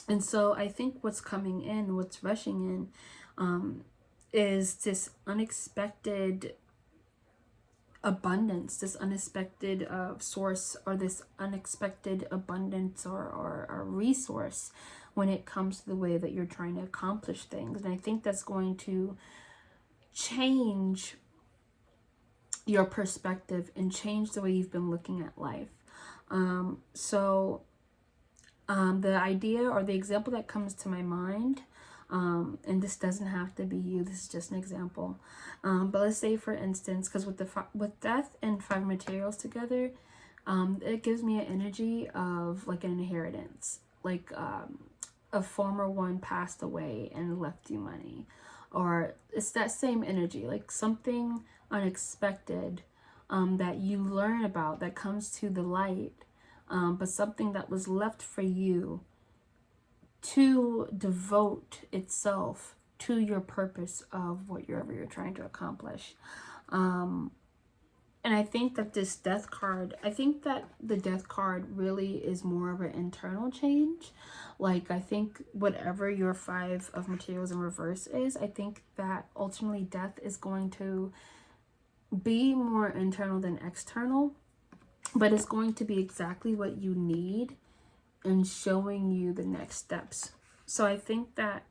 S2: And so I think what's coming in, what's rushing in, is this unexpected abundance, this unexpected source, or this unexpected abundance or resource when it comes to the way that you're trying to accomplish things. And I think that's going to change your perspective and change the way you've been looking at life. The idea or the example that comes to my mind, and this doesn't have to be you, this is just an example, but let's say for instance, because with Death and Five Materials together, it gives me an energy of like an inheritance, like a former one passed away and left you money, or it's that same energy, like something unexpected that you learn about, that comes to the light, but something that was left for you to devote itself to your purpose of whatever you're trying to accomplish. And I think that this Death card, I think that the Death card really is more of an internal change. Like, I think whatever your Five of Materials in reverse is, I think that ultimately Death is going to be more internal than external, but it's going to be exactly what you need and showing you the next steps. So I think that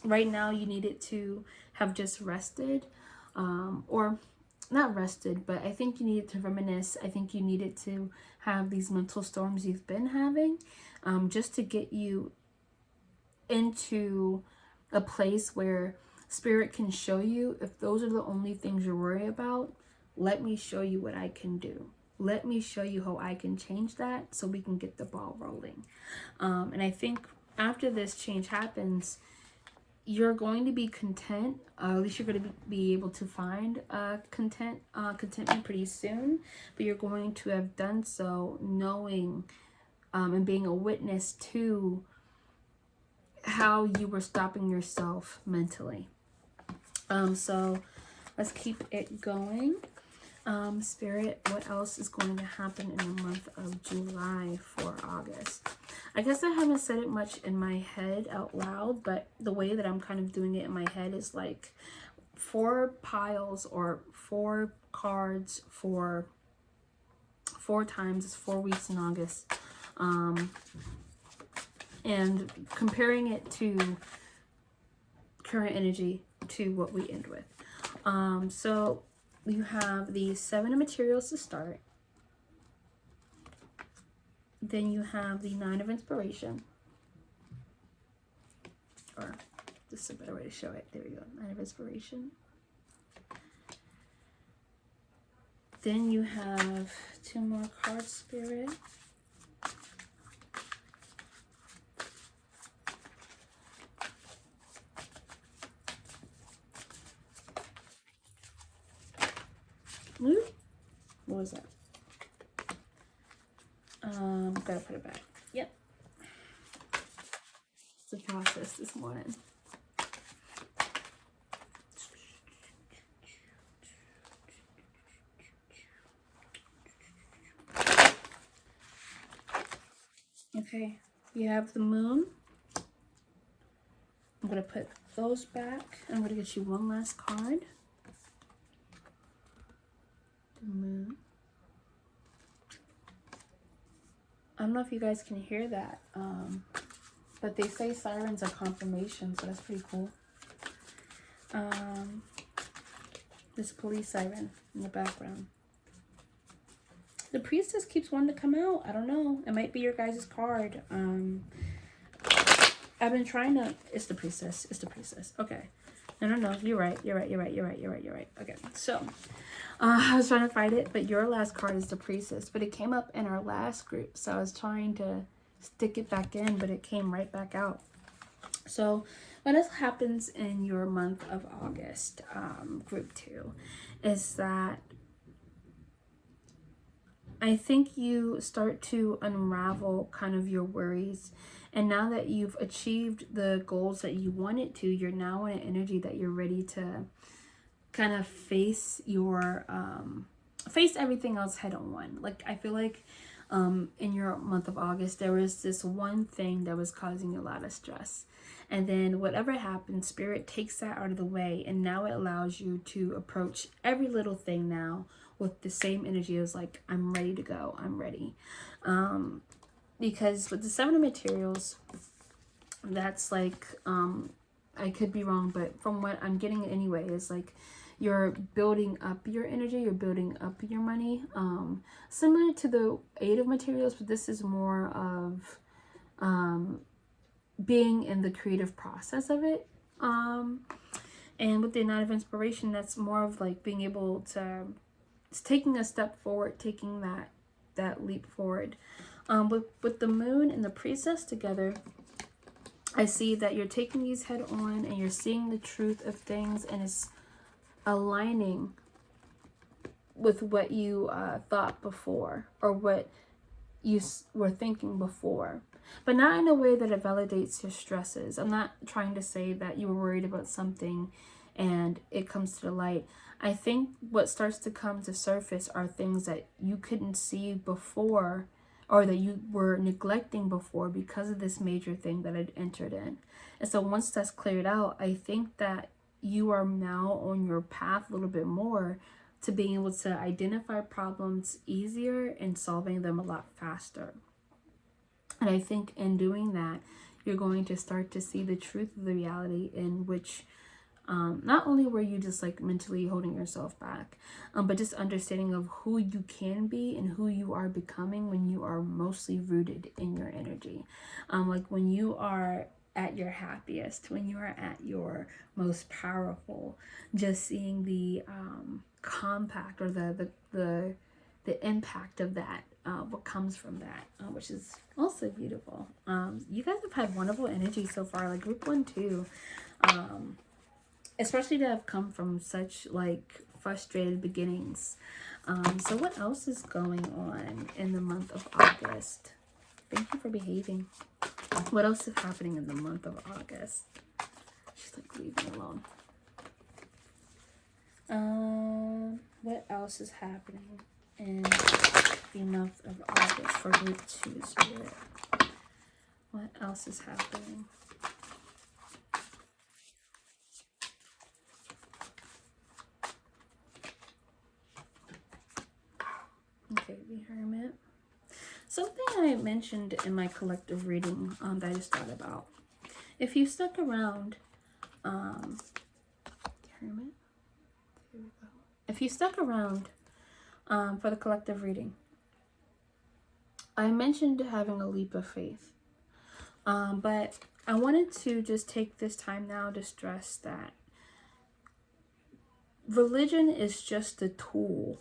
S2: right now you needed to have just rested, or not rested, but I think you needed to reminisce. I think you needed to have these mental storms you've been having, just to get you into a place where Spirit can show you, if those are the only things you're worried about, let me show you what I can do. Let me show you how I can change that so we can get the ball rolling. And I think after this change happens, you're going to be content. At least you're going to be able to find contentment pretty soon. But you're going to have done so knowing and being a witness to how you were stopping yourself mentally. So let's keep it going. Spirit, what else is going to happen in the month of July for August? I guess I haven't said it much in my head out loud, but the way that I'm kind of doing it in my head is like 4 piles or 4 cards for 4 times. It's 4 weeks in August. And comparing it to current energy to what we end with. So you have the 7 of Materials to start. Then you have the 9 of Inspiration. Or this is a better way to show it. There we go. 9 of Inspiration. Then you have 2 more cards, Spirit. What was that? Gotta put it back. Yep. It's a process this morning. Okay, you have the moon. I'm gonna put those back. I'm gonna get you one last card. The moon. I don't know if you guys can hear that, but they say sirens are confirmation, so that's pretty cool. There's a police siren in the background. The priestess keeps wanting to come out. I don't know. It might be your guys' card. I've been trying to... It's the priestess. It's the priestess. Okay. No. You're right. You're right. Okay. So, I was trying to fight it, but your last card is the priestess. But it came up in our last group. So, I was trying to stick it back in, but it came right back out. So, what else happens in your month of August, group 2, is that I think you start to unravel kind of your worries. And now that you've achieved the goals that you wanted to, you're now in an energy that you're ready to kind of face your, face everything else head on. Like, I feel like in your month of August, there was this one thing that was causing you a lot of stress. And then whatever happened, Spirit takes that out of the way. And now it allows you to approach every little thing now with the same energy as like, I'm ready to go. I'm ready. Because with the 7 of materials, that's like, I could be wrong, but from what I'm getting anyway, is like, you're building up your energy, you're building up your money. Similar to the 8 of materials, but this is more of being in the creative process of it. And with the 9 of inspiration, that's more of like being able to, it's taking a step forward, taking that leap forward. With the moon and the priestess together, I see that you're taking these head on and you're seeing the truth of things, and it's aligning with what you thought before, or what you were thinking before, but not in a way that it validates your stresses. I'm not trying to say that you were worried about something and it comes to the light. I think what starts to come to surface are things that you couldn't see before, or that you were neglecting before because of this major thing that had entered in. And so once that's cleared out, I think that you are now on your path a little bit more to being able to identify problems easier and solving them a lot faster. And I think in doing that, you're going to start to see the truth of the reality in which not only were you just like mentally holding yourself back, but just understanding of who you can be and who you are becoming when you are mostly rooted in your energy. Like when you are at your happiest, when you are at your most powerful, just seeing the compact or the impact of that, what comes from that, which is also beautiful. You guys have had wonderful energy so far, like group 1 too. Especially to have come from such like frustrated beginnings. So what else is going on in the month of August? Thank you for behaving. What else is happening in the month of August? She's like, leave me alone. What else is happening in the month of August for group 2 spirit? What else is happening? Okay, the Hermit. Something I mentioned in my collective reading that I just thought about. If you stuck around, the Hermit. Here we go. If you stuck around for the collective reading, I mentioned having a leap of faith. But I wanted to just take this time now to stress that religion is just a tool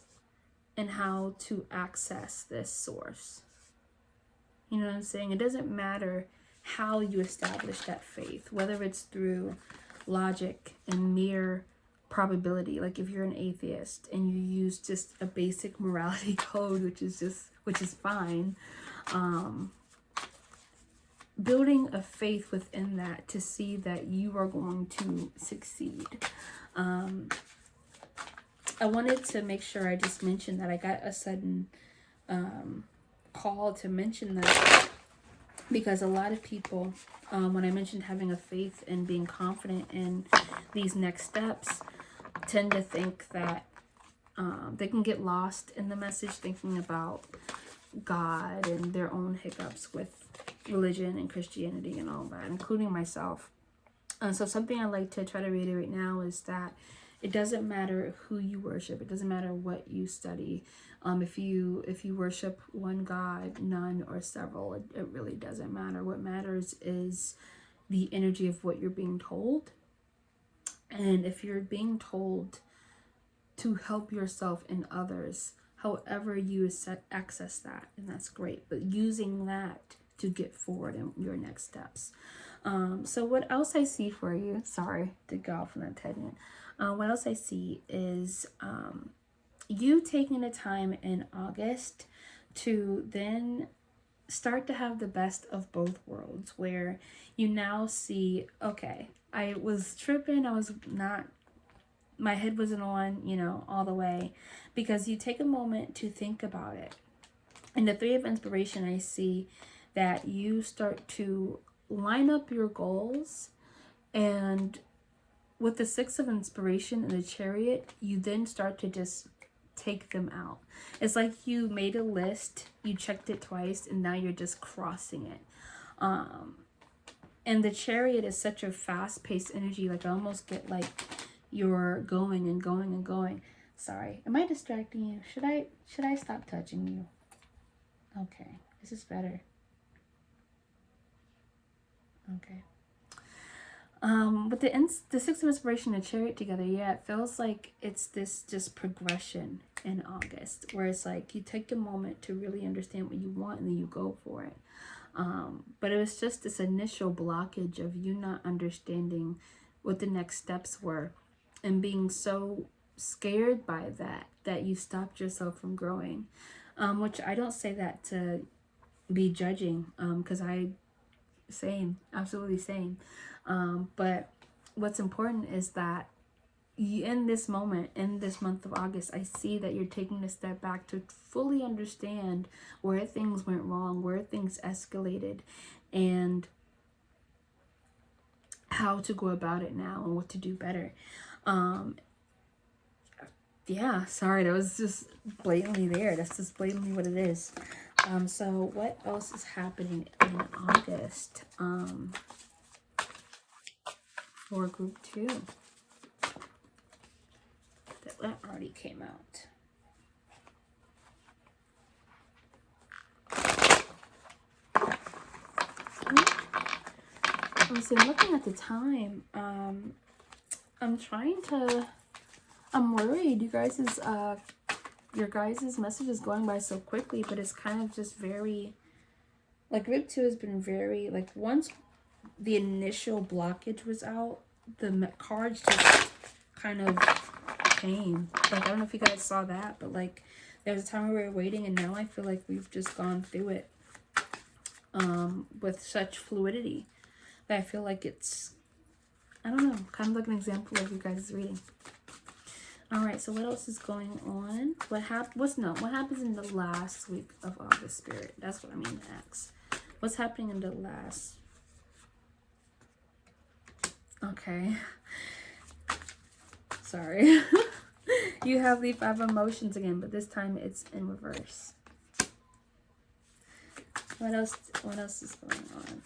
S2: in how to access this source. You know what I'm saying? It doesn't matter how you establish that faith, whether it's through logic and mere probability. Like if you're an atheist and you use just a basic morality code, which is fine, building a faith within that to see that you are going to succeed. I wanted to make sure I just mentioned that. I got a sudden call to mention that, because a lot of people, when I mentioned having a faith and being confident in these next steps, tend to think that they can get lost in the message, thinking about God and their own hiccups with religion and Christianity and all that, including myself. So something I like to try to reiterate now is that it doesn't matter who you worship. It doesn't matter what you study. If you worship one God, none, or several, it really doesn't matter. What matters is the energy of what you're being told. And if you're being told to help yourself and others, however you access that, and that's great. But using that to get forward in your next steps. So what else I see for you, sorry to go off on that tangent. What else I see is you taking the time in August to then start to have the best of both worlds, where you now see, okay, I was tripping, my head wasn't on, all the way, because you take a moment to think about it. In the Three of Inspiration, I see that you start to line up your goals, and with the Six of Inspiration and the Chariot, you then start to just take them out. It's like you made a list, you checked it twice, and now you're just crossing it. And the Chariot is such a fast-paced energy. Like I almost get like you're going and going and going. Sorry, am I distracting you? Should I stop touching you? Okay, this is better. Okay. With the Six of Inspiration and Chariot together, yeah, it feels like it's this just progression in August, where it's like you take a moment to really understand what you want and then you go for it. But it was just this initial blockage of you not understanding what the next steps were, and being so scared by that you stopped yourself from growing. Which I don't say that to be judging, because absolutely same. But what's important is that in this moment, in this month of August, I see that you're taking a step back to fully understand where things went wrong, where things escalated, and how to go about it now and what to do better. Yeah, sorry, that was just blatantly there. That's just blatantly what it is. So what else is happening in August for group 2? That already came out. So looking at the time, I'm worried your guys' message is going by so quickly, but it's kind of just very, like group 2 has been very, like once the initial blockage was out, the cards just kind of came. Like I don't know if you guys saw that, but like there was a time we were waiting, and now I feel like we've just gone through it with such fluidity that I feel like it's, I don't know, kind of like an example of you guys' reading. All right, so what else is going on? What happens in the last week of August, Spirit? That's what I mean to ask. What's happening in the last? Okay. Sorry. You have the 5 emotions again, but this time it's in reverse. What else is going on?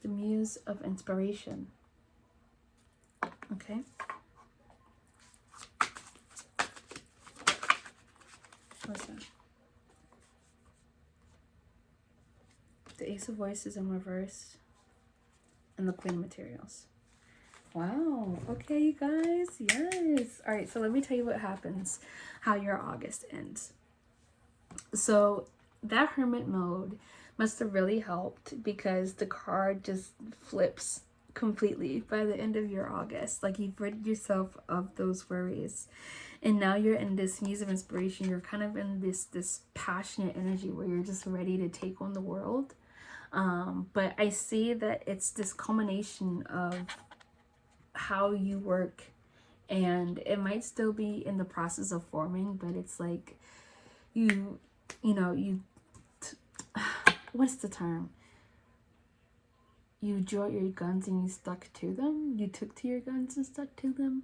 S2: The Muse of Inspiration. Okay. What's that? The Ace of Voices in reverse. And the Queen of Materials. Wow. Okay, you guys. Yes. All right, so let me tell you what happens, how your August ends. So that Hermit mode must have really helped, because the card just flips completely by the end of your August. Like, you've rid yourself of those worries, and now you're in this muse of inspiration. You're kind of in this passionate energy where you're just ready to take on the world. But I see that it's this culmination of how you work, and it might still be in the process of forming, but it's like you know, what's the term? You drew your guns and you stuck to them. You took to your guns and stuck to them.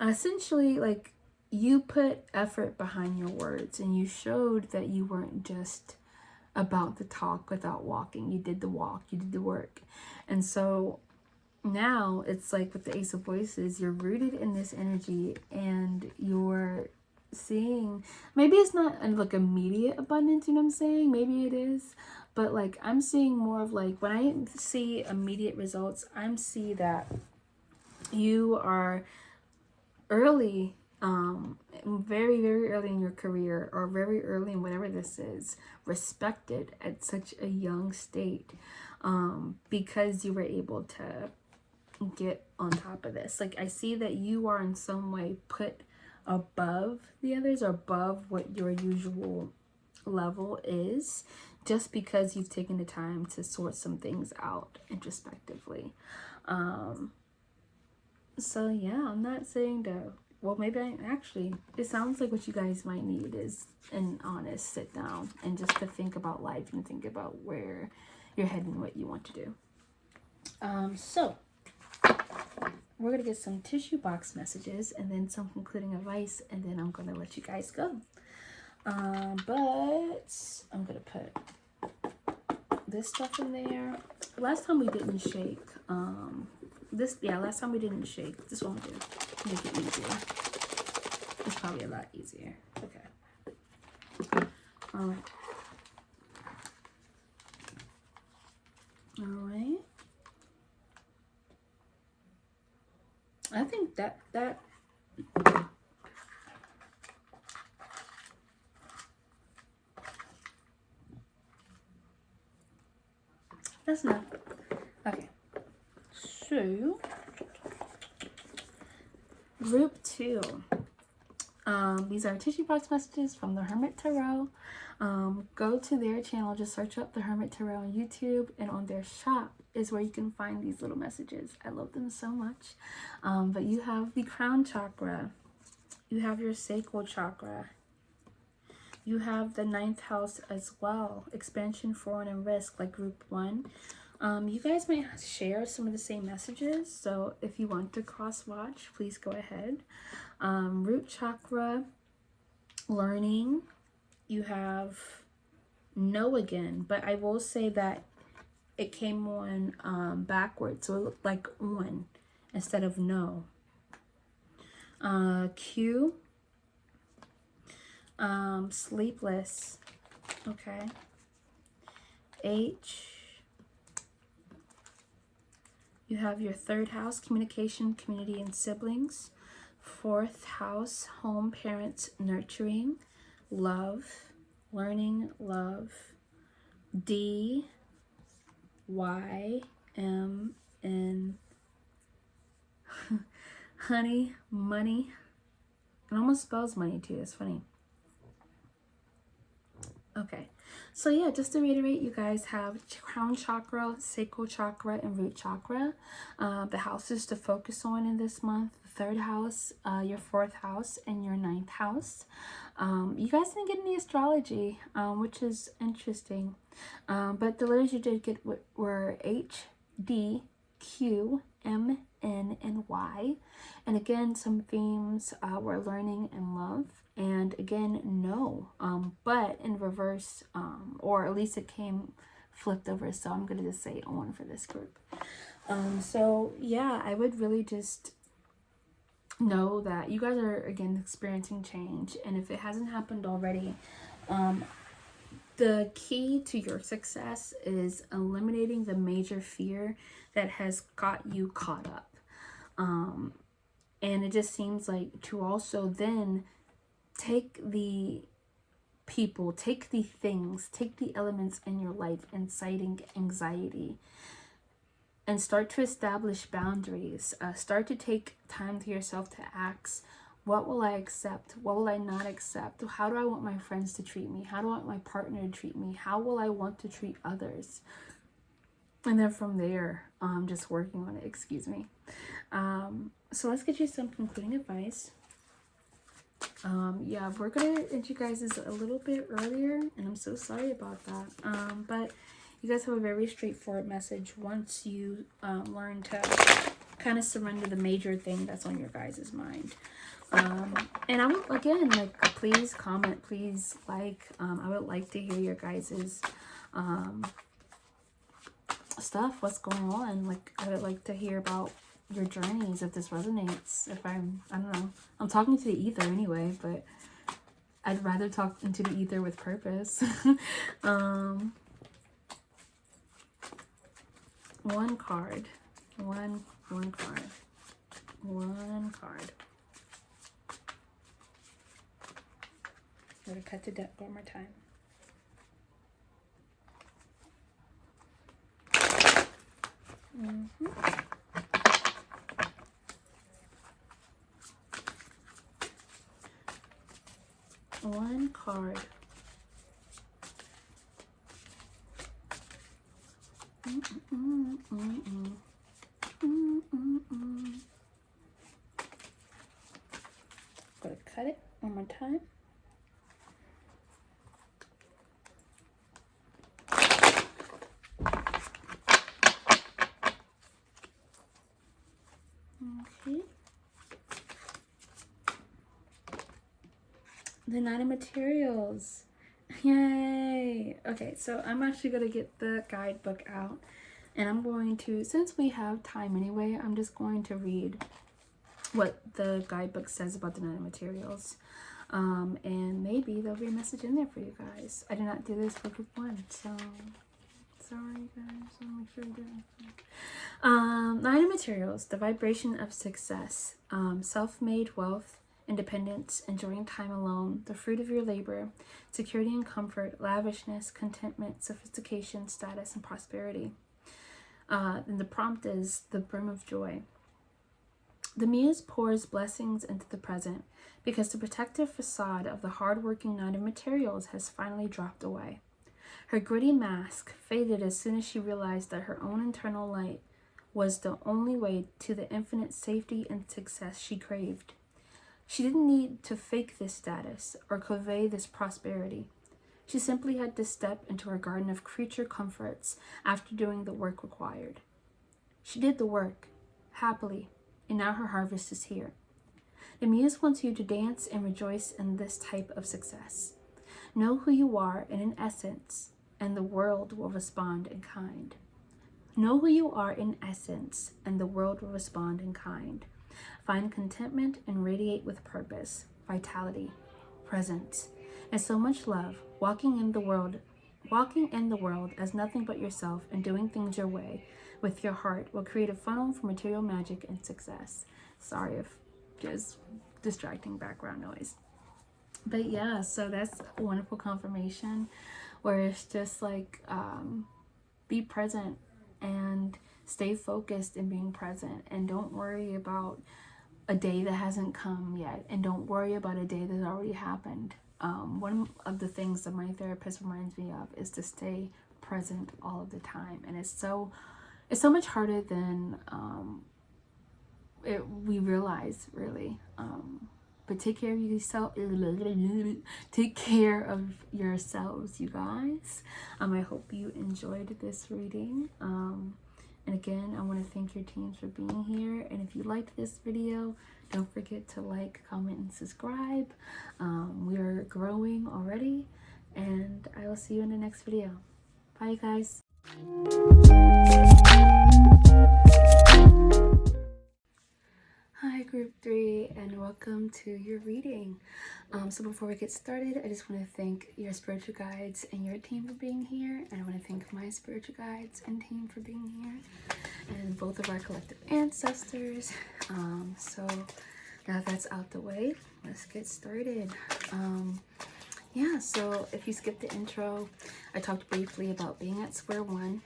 S2: Essentially, like, you put effort behind your words, and you showed that you weren't just about the talk without walking. You did the walk, you did the work. And so now it's like with the Ace of Voices, you're rooted in this energy, and you're seeing, maybe it's not like immediate abundance, you know what I'm saying? Maybe it is, but like, I'm seeing more of like, when I see immediate results, I'm see that you are early, very, very early in your career, or very early in whatever this is, respected at such a young state, because you were able to get on top of this. Like, I see that you are in some way put above the others, or above what your usual level is, just because you've taken the time to sort some things out introspectively. So yeah, I'm not saying to, well, maybe it sounds like what you guys might need is an honest sit down, and just to think about life and think about where you're heading, what you want to do. So we're going to get some tissue box messages and then some concluding advice, and then I'm going to let you guys go. But I'm going to put this stuff in there. Last time we didn't shake. Last time we didn't shake. This one we did. Make it easier. It's probably a lot easier. Okay. Alright. Alright. I think that that's enough. Okay. So group 2. These are tissue box messages from the Hermit Tarot. Go to their channel, just search up the Hermit Tarot on YouTube, and on their shop is where you can find these little messages. I love them so much. But you have the crown chakra, you have your sacral chakra, you have the 9th house as well, expansion, foreign, and risk, like group 1. You guys might share some of the same messages, so if you want to cross watch, please go ahead. Root chakra, learning, you have no again, but I will say that it came on backwards, so it looked like on instead of no. Q, sleepless, okay. H, you have your 3rd house, communication, community, and siblings. 4th house, home, parents, nurturing, love, learning, love. D, Y, M, N, honey, money. It almost spells money too, it's funny. Okay, so yeah, just to reiterate, you guys have crown chakra, sacral chakra, and root chakra. The houses to focus on in this month: the 3rd house, your 4th house, and your 9th house. You guys didn't get any astrology, which is interesting. But the letters you did get were H, D, Q, M, N, and Y. And again, some themes were learning and love. And again, no, but in reverse, or at least it came flipped over. So I'm going to just say on for this group. So yeah, I would really just know that you guys are, again, experiencing change. And if it hasn't happened already, the key to your success is eliminating the major fear that has got you caught up. And it just seems like to also then take the people, take the things, take the elements in your life inciting anxiety, and start to establish boundaries. Start to take time to yourself to ask, what will I accept? What will I not accept? How do I want my friends to treat me? How do I want my partner to treat me? How will I want to treat others? And then from there, just working on it, excuse me. So let's get you some concluding advice. Yeah, we're gonna end you guys a little bit earlier, and I'm so sorry about that. But you guys have a very straightforward message once you learn to kind of surrender the major thing that's on your guys' mind. And I would, again, like, please comment, please like. I would like to hear your guys' stuff, what's going on. Like, I would like to hear about your journeys if this resonates. If I don't know, I'm talking to the ether anyway, but I'd rather talk into the ether with purpose. One card. Gotta cut the deck one more time. One card. Gotta cut it one more time. Okay. The Nine of Materials. Yay! Okay, so I'm actually going to get the guidebook out, and I'm going to, since we have time anyway, I'm just going to read what the guidebook says about the Nine of Materials. And maybe there'll be a message in there for you guys. I did not do this for group 1, so sorry guys, I'll make sure I do it. Nine of Materials, the vibration of success, self-made wealth, independence, enjoying time alone, the fruit of your labor, security and comfort, lavishness, contentment, sophistication, status, and prosperity. And the prompt is the brim of joy. The muse pours blessings into the present because the protective facade of the hard-working Nine of Materials has finally dropped away. Her gritty mask faded as soon as she realized that her own internal light was the only way to the infinite safety and success she craved. She didn't need to fake this status or convey this prosperity. She simply had to step into her garden of creature comforts after doing the work required. She did the work, happily, and now her harvest is here. The muse wants you to dance and rejoice in this type of success. Know who you are in essence, and the world will respond in kind. Know who you are in essence, and the world will respond in kind. Find contentment and radiate with purpose, vitality, presence, and so much love, walking in the world as nothing but yourself and doing things your way with your heart will create a funnel for material magic and success. Sorry if just distracting background noise. But yeah, so that's a wonderful confirmation where it's just like, be present and stay focused in being present, and don't worry about a day that hasn't come yet, and don't worry about a day that's already happened. One of the things that my therapist reminds me of is to stay present all of the time, and it's so much harder than we realize, really. But take care of yourself. Take care of yourselves, you guys. I hope you enjoyed this reading. And again, I want to thank your teams for being here. And if you liked this video, don't forget to like, comment, and subscribe. We are growing already. And I will see you in the next video. Bye, guys. Hi, Group 3, and welcome to your reading. So before we get started, I just want to thank your spiritual guides and your team for being here. And I want to thank my spiritual guides and team for being here. And both of our collective ancestors. So now that's out the way, let's get started. Yeah, so if you skipped the intro, I talked briefly about being at square one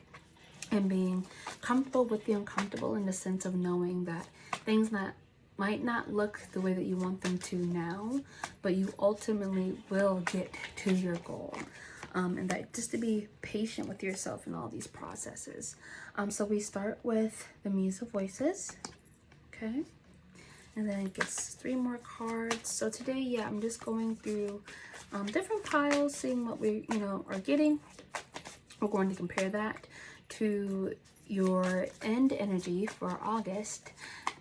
S2: and being comfortable with the uncomfortable, in the sense of knowing that things might not look the way that you want them to now, but you ultimately will get to your goal. And that just to be patient with yourself in all these processes. So we start with the Muse of Voices, okay? And then it gets 3 more cards. So today, yeah, I'm just going through different piles, seeing what we, are getting. We're going to compare that to your end energy for August.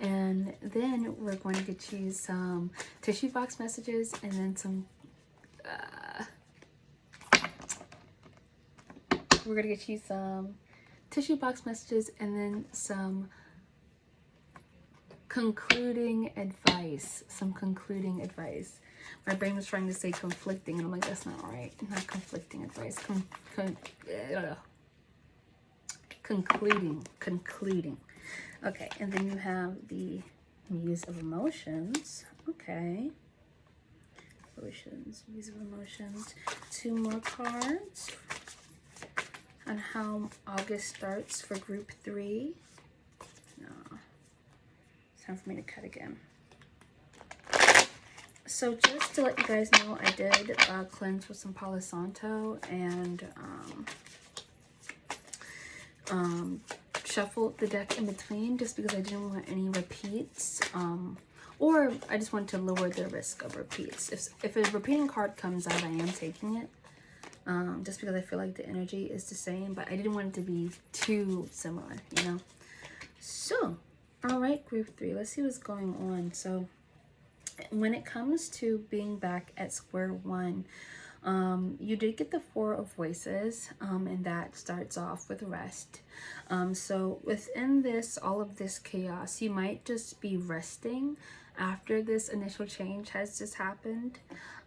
S2: And then we're going to get you some tissue box messages, and then some, we're going to get you some tissue box messages, and then some concluding advice. My brain was trying to say conflicting, and I'm like, that's not right. Not conflicting advice. Concluding. Okay, and then you have the Muse of Emotions. Okay. Muse of Emotions. 2 more cards on how August starts for group 3. No. It's time for me to cut again. So just to let you guys know, I did cleanse with some Palo Santo and shuffled the deck in between, just because I didn't want any repeats, or I just wanted to lower the risk of repeats. If a repeating card comes out, I am taking it, just because I feel like the energy is the same, but I didn't want it to be too similar, So, all right, group 3, let's see what's going on. So when it comes to being back at square one, you did get the 4 of Voices, and that starts off with rest. So within all of this chaos, you might just be resting after this initial change has just happened.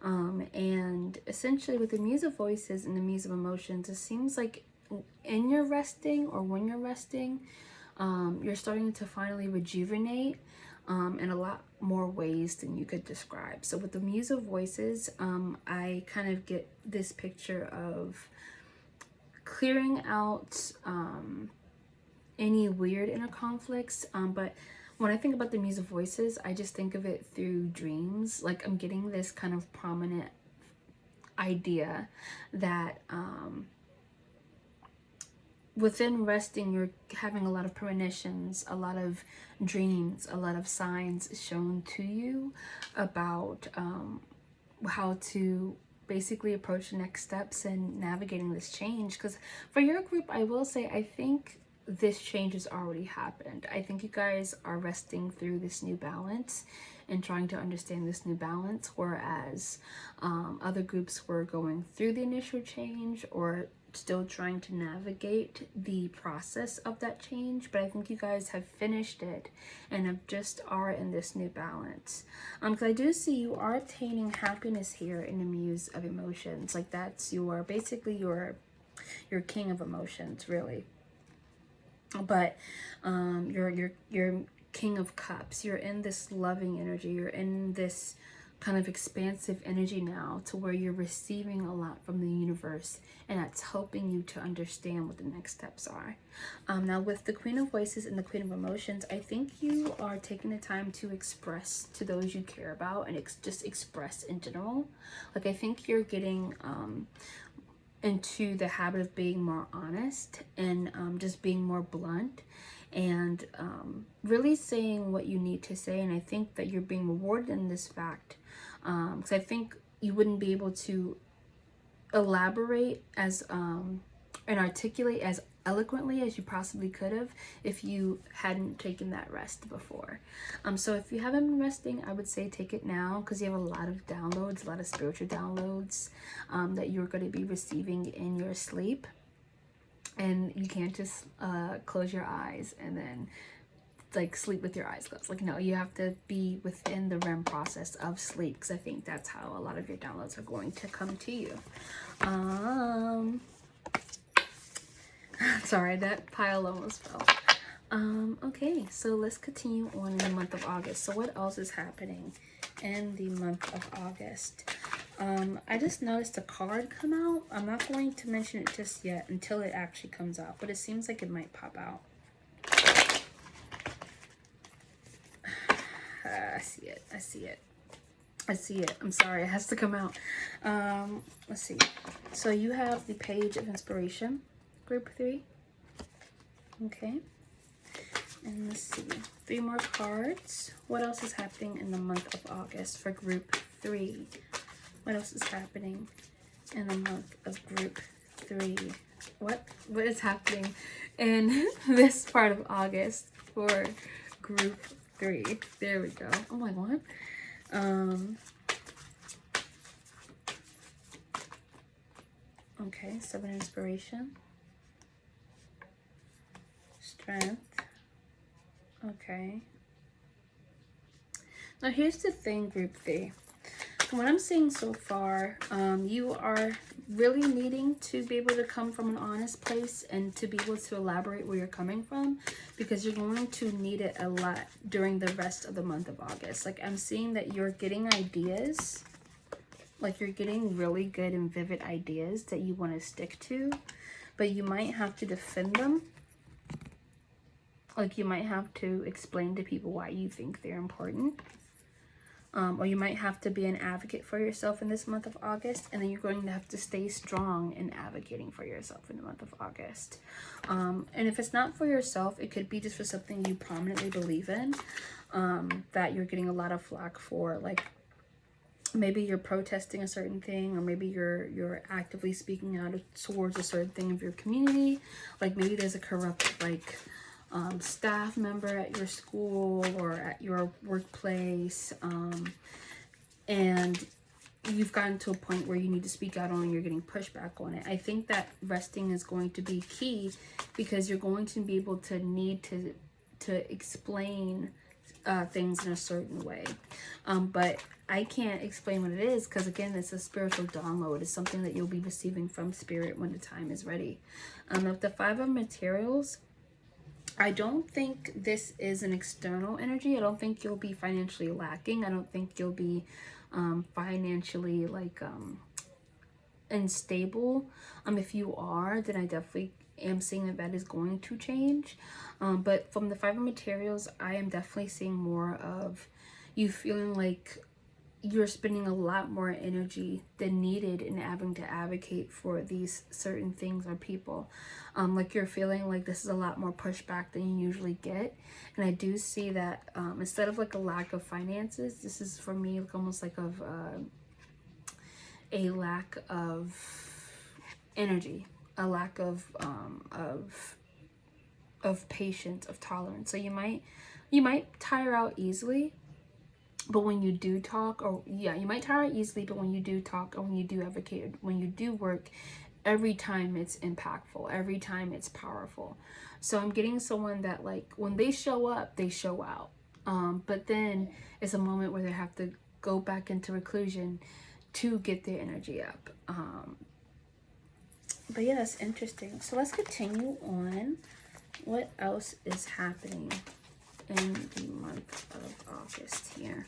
S2: And essentially with the Muse of Voices and the Muse of Emotions, it seems like in your resting, or when you're resting, you're starting to finally rejuvenate in a lot more ways than you could describe. So with the Muse of Voices, I kind of get this picture of clearing out any weird inner conflicts, but when I think about the Muse of Voices, I just think of it through dreams. Like, I'm getting this kind of prominent idea that within resting, you're having a lot of premonitions, a lot of dreams, a lot of signs shown to you about how to basically approach the next steps in navigating this change. Because for your group, I will say, I think this change has already happened. I think you guys are resting through this new balance and trying to understand this new balance, whereas other groups were going through the initial change, or still trying to navigate the process of that change. But I think you guys have finished it and have just are in this new balance. Because I do see you are attaining happiness here in the Muse of Emotions. Like, that's basically your king of emotions, really. But you're King of Cups. You're in this loving energy. You're in this kind of expansive energy now, to where you're receiving a lot from the universe, and that's helping you to understand what the next steps are. Now with the Queen of Voices and the Queen of Emotions, I think you are taking the time to express to those you care about, and just express in general. Like, I think you're getting into the habit of being more honest, and just being more blunt, and really saying what you need to say. And I think that you're being rewarded in this fact, because I think you wouldn't be able to elaborate as and articulate as eloquently as you possibly could have if you hadn't taken that rest before. So if you haven't been resting, I would say take it now, because you have a lot of downloads, a lot of spiritual downloads that you're going to be receiving in your sleep. And you can't just close your eyes and then like sleep with your eyes closed. Like, no, you have to be within the REM process of sleep, because I think that's how a lot of your downloads are going to come to you. Sorry, that pile almost fell. Okay, so let's continue on in the month of August. So what else is happening in the month of August? I just noticed a card come out. I'm not going to mention it just yet until it actually comes out, but it seems like it might pop out. I see it. I see it. I see it. I'm sorry, it has to come out. Let's see. So you have the Page of Inspiration, group 3. Okay. And let's see. 3 more cards. What else is happening in the month of August for group 3? What else is happening in the month of group 3? What is happening in this part of August for group 3? There we go. Oh my god. Okay, 7 inspiration. Strength. Okay. Now here's the thing, group 3. From what I'm seeing so far, you are really needing to be able to come from an honest place and to be able to elaborate where you're coming from, because you're going to need it a lot during the rest of the month of August. Like, I'm seeing that you're getting ideas, like you're getting really good and vivid ideas that you want to stick to, but you might have to defend them. Like, you might have to explain to people why you think they're important. Or you might have to be an advocate for yourself in this month of August, and then you're going to have to stay strong in advocating for yourself in the month of August. And if it's not for yourself, it could be just for something you prominently believe in, that you're getting a lot of flack for. Like, maybe you're protesting a certain thing, or maybe you're actively speaking out towards a certain thing of your community. Like, maybe there's a corrupt, like, staff member at your school or at your workplace, and you've gotten to a point where you need to speak out on it, you're getting pushback on it. I think that resting is going to be key, because you're going to be able to need to explain things in a certain way, but I can't explain what it is, because again, it's a spiritual download. It's something that you'll be receiving from spirit when the time is ready. With the 5 of materials, I don't think this is an external energy. I don't think you'll be financially lacking. I don't think you'll be financially like unstable. If you are, then I definitely am seeing that is going to change. But from the 5 of materials, I am definitely seeing more of you feeling like you're spending a lot more energy than needed in having to advocate for these certain things or people. Like, you're feeling like this is a lot more pushback than you usually get. And I do see that instead of like a lack of finances, this is for me like almost like of a lack of energy, a lack of patience, of tolerance. So you might tire out easily. But when you do talk, you might tire easily, but when you do talk or when you do advocate, when you do work, every time it's impactful, every time it's powerful. So I'm getting someone that, like, when they show up, they show out. But then it's a moment where they have to go back into reclusion to get their energy up. But yeah, that's interesting. So let's continue on. What else is happening in the month of August here?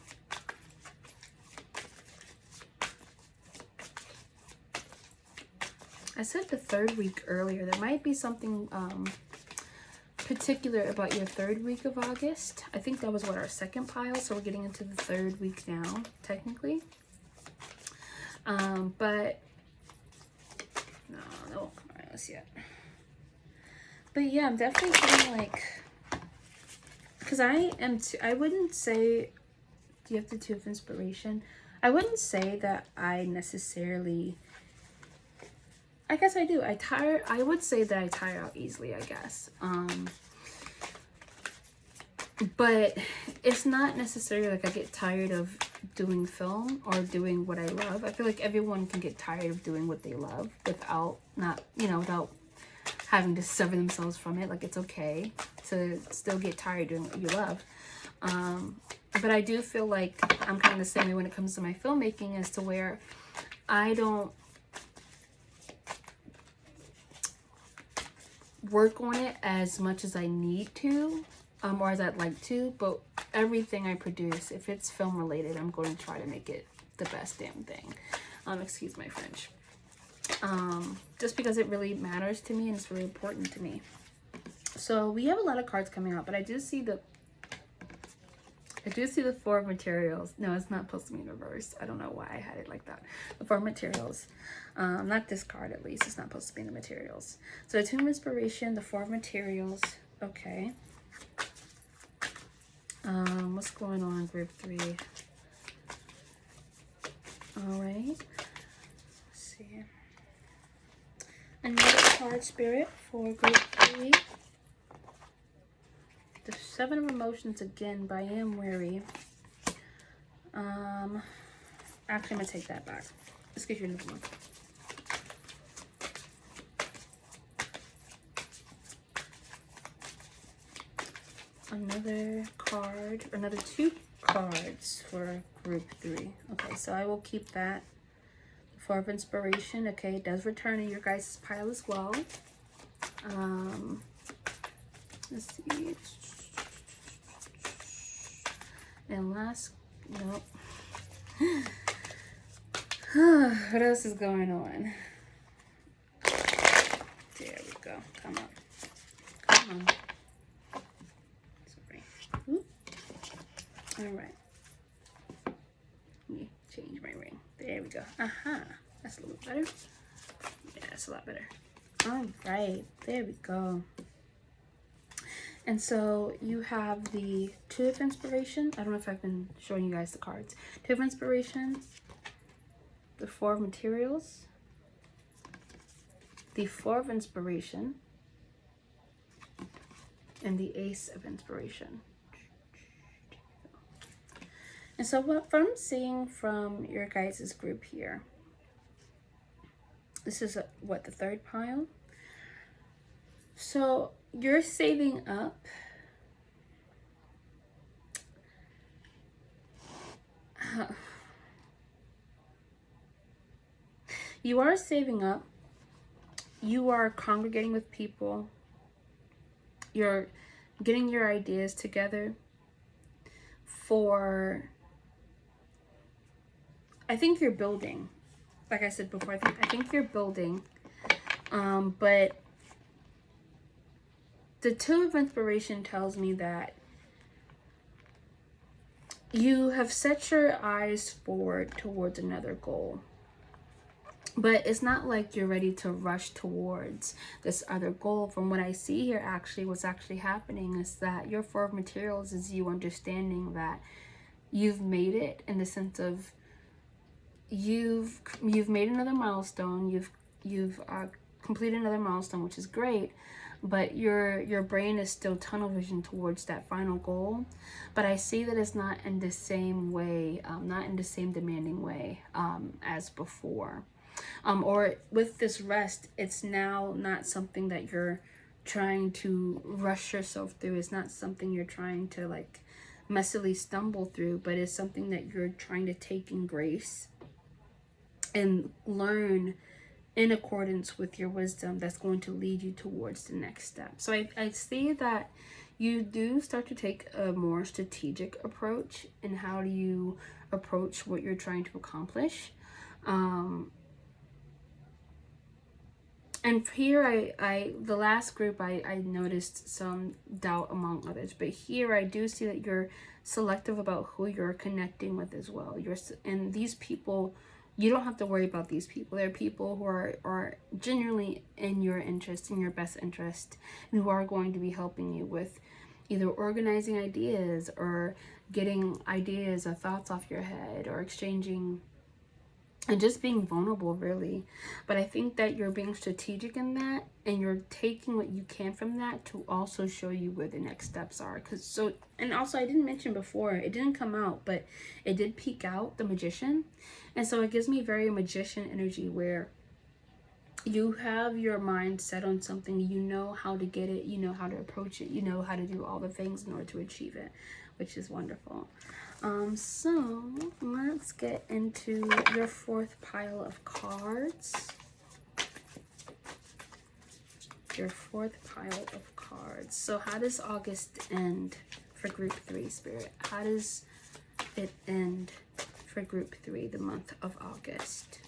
S2: I said the 3rd week earlier. There might be something particular about your 3rd week of August. I think that was what, our 2nd pile, so we're getting into the 3rd week now, technically. But no, all right, let's see it. But yeah, I'm definitely feeling like, because I wouldn't say, do you have the 2 of inspiration? I wouldn't say that I necessarily, I guess I do. I would say that I tire out easily, I guess. But it's not necessarily like I get tired of doing film or doing what I love. I feel like everyone can get tired of doing what they love without without having to sever themselves from it. Like, it's okay to still get tired doing what you love. But I do feel like I'm kind of the same way when it comes to my filmmaking, as to where I don't work on it as much as I need to, or as I'd like to, but everything I produce, if it's film related, I'm going to try to make it the best damn thing. Excuse my French. Just because it really matters to me and it's really important to me. So we have a lot of cards coming out, but I do see the Four of Materials. No, it's not supposed to be in reverse. I don't know why I had it like that. The Four of Materials. Not this card, at least. It's not supposed to be in the materials. So the Two of Inspiration, the Four of Materials. Okay. What's going on, group 3? All right. Let's see. Another card, Spirit, for group 3. The Seven of Emotions again, but I am wary. Actually, I'm going to take that back. Let's get you another one. Another card, another 2 cards for group 3. Okay, so I will keep that. Four of Inspiration. Okay, it does return in your guys' pile as well. Let's see. And last, nope. What else is going on? There we go. Come on. Come on. Sorry. Ooh. All right. Let me change my ring. There we go. That's a little bit better. Yeah, that's a lot better. All right. There we go. And so you have the Two of Inspiration. I don't know if I've been showing you guys the cards. Two of Inspiration, the Four of Materials, the Four of Inspiration, and the Ace of Inspiration. And so what I'm seeing from your guys' group here, this is what, the 3rd pile? So you're saving up. You are saving up. You are congregating with people. You're getting your ideas together for, I think you're building. Like I said before, I think you're building. But the Two of Inspiration tells me that you have set your eyes forward towards another goal. But it's not like you're ready to rush towards this other goal. From what I see here, actually, what's actually happening is that your Four of Materials is you understanding that you've made it, in the sense of you've made another milestone. You've completed another milestone, which is great. But your brain is still tunnel vision towards that final goal. But I see that it's not in the same way, not in the same demanding way as before. Or with this rest, it's now not something that you're trying to rush yourself through. It's not something you're trying to like messily stumble through, but it's something that you're trying to take in grace and learn in accordance with your wisdom that's going to lead you towards the next step. So I see that you do start to take a more strategic approach in how do you approach what you're trying to accomplish. And here the last group I noticed some doubt among others, but here I do see that you're selective about who you're connecting with as well. And these people, you don't have to worry about these people. They're people who are genuinely in your interest, in your best interest, and who are going to be helping you with either organizing ideas or getting ideas or thoughts off your head, or exchanging and just being vulnerable, really. But I think that you're being strategic in that, and you're taking what you can from that to also show you where the next steps are. And also I didn't mention before, it didn't come out, but it did peek out, the Magician. And so it gives me very Magician energy, where you have your mind set on something, you know how to get it, you know how to approach it, you know how to do all the things in order to achieve it, which is wonderful. So let's get into your 4th pile of cards. Your 4th pile of cards. So how does August end for group 3, Spirit? How does it end for group 3, the month of August?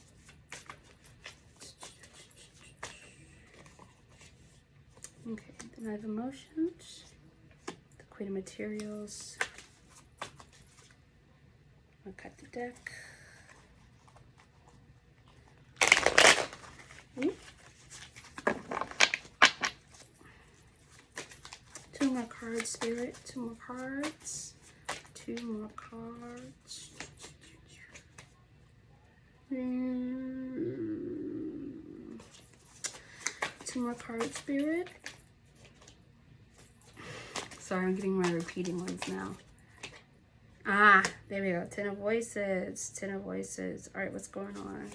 S2: Okay, the Knight of Emotions, the Queen of Materials. I'll cut the deck. Ooh. 2 more cards, Spirit. 2 more cards. 2 more cards. 2 more cards, Spirit. Sorry, I'm getting my repeating ones now. Ah, there we go. 10 of Voices. 10 of Voices. All right, what's going on?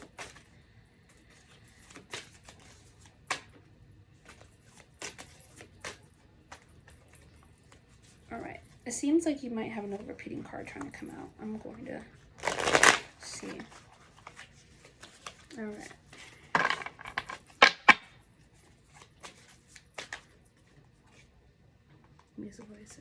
S2: All right. It seems like you might have another repeating card trying to come out. I'm going to see. All right. Music Voices.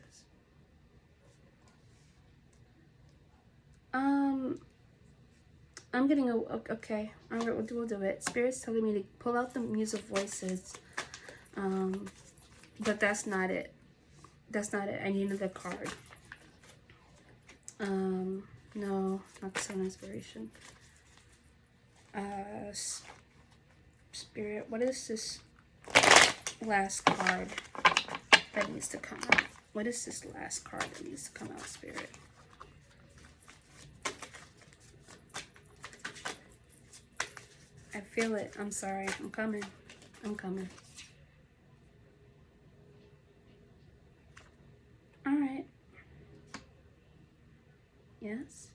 S2: I'm getting a, okay, all right, we'll do it. Spirit's telling me to pull out the Muse of Voices, but that's not it. That's not it. I need another card. No, not the Sun Inspiration. Spirit, what is this last card that needs to come out? What is this last card that needs to come out, Spirit? I feel it. I'm sorry. I'm coming. I'm coming. All right. Yes.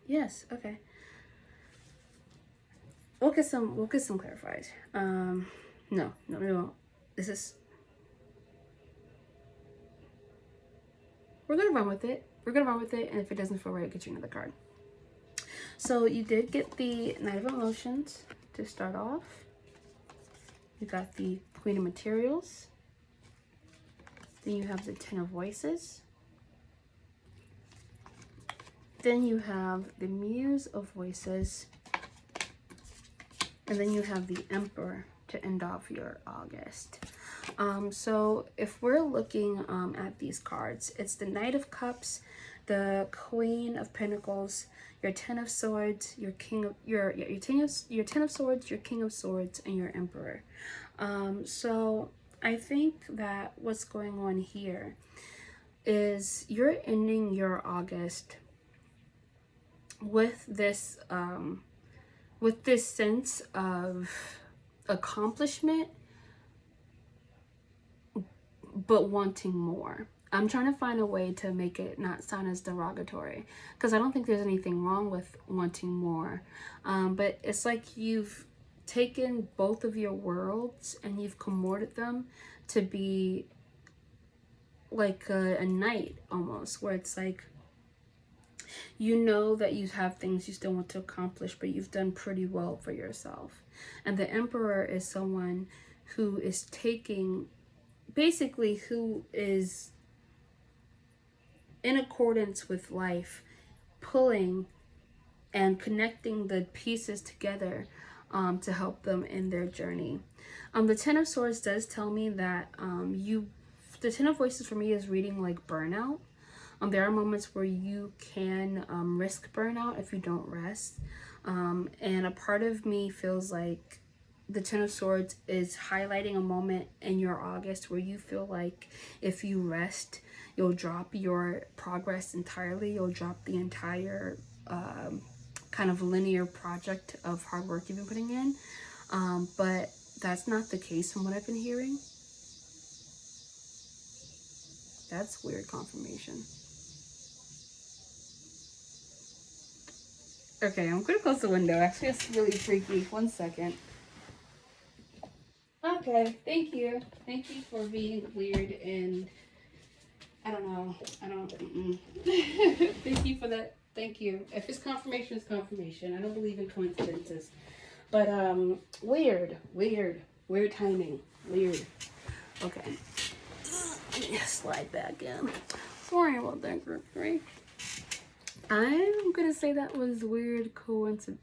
S2: Yes. Okay. We'll get some clarified. No, we won't. This is. We're gonna run with it. We're gonna run with it, and if it doesn't feel right, I'll get you another card. So you did get the Knight of Emotions to start off. You got the Queen of Materials. Then you have the 10 of Voices. Then you have the Muse of Voices. And then you have the Emperor to end off your August. So if we're looking at these cards, it's the Knight of Cups, the Queen of Pentacles, your 10 of Swords, your King of your 10 of Swords, your King of Swords, and your Emperor. So I think that what's going on here is you're ending your August with this sense of accomplishment, but wanting more. I'm trying to find a way to make it not sound as derogatory, because I don't think there's anything wrong with wanting more. But it's like you've taken both of your worlds and you've converted them to be like a knight almost, where it's like, you know that you have things you still want to accomplish, but you've done pretty well for yourself. And the Emperor is someone who is taking, basically who is in accordance with life, pulling and connecting the pieces together to help them in their journey. The 10 of Swords does tell me that the 10 of Voices for me is reading like burnout. There are moments where you can risk burnout if you don't rest. And a part of me feels like the 10 of Swords is highlighting a moment in your August where you feel like if you rest, you'll drop your progress entirely. You'll drop the entire kind of linear project of hard work you've been putting in. But that's not the case from what I've been hearing. That's weird confirmation. Okay, I'm gonna close the window. Actually, it's really freaky. 1 second. Okay, thank you. Thank you for being weird and I don't know. Thank you for that. Thank you. If it's confirmation, it's confirmation. I don't believe in coincidences. But weird timing. Weird. Okay. Let me slide back in. Sorry about that, group 3. I'm gonna say that was weird coincidence.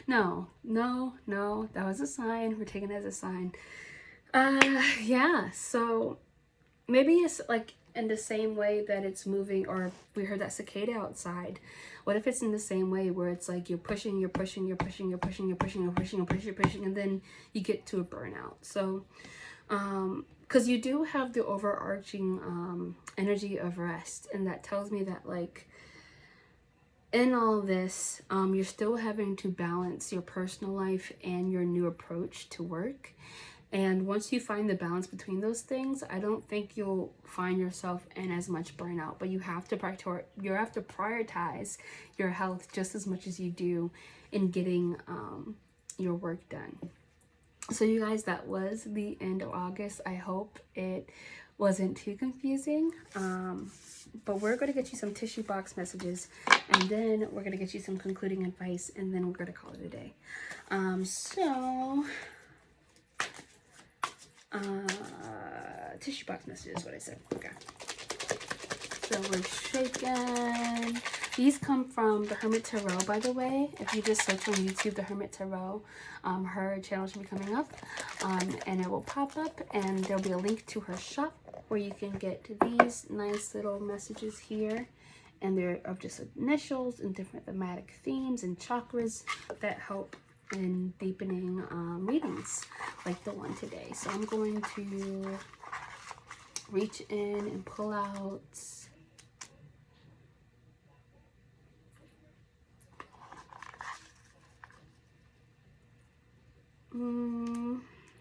S2: No, that was a sign. We're taking it as a sign. Yeah, so maybe it's like in the same way that it's moving, or we heard that cicada outside. What if it's in the same way where it's like you're pushing, and then you get to a burnout. So, because you do have the overarching energy of rest, and that tells me that like in all this, you're still having to balance your personal life and your new approach to work. And once you find the balance between those things, I don't think you'll find yourself in as much burnout. But you have to prioritize your health just as much as you do in getting your work done. So you guys, that was the end of August. I hope it wasn't too confusing. But we're going to get you some tissue box messages, and then we're going to get you some concluding advice, and then we're going to call it a day. Tissue box messages is what I said. Okay. So we're shaking. These come from the Hermit Tarot, by the way. If you just search on YouTube, the Hermit Tarot, her channel should be coming up, and it will pop up, and there'll be a link to her shop where you can get these nice little messages here, and they're of just initials and different thematic themes and chakras that help in deepening readings like the one today. So I'm going to reach in and pull out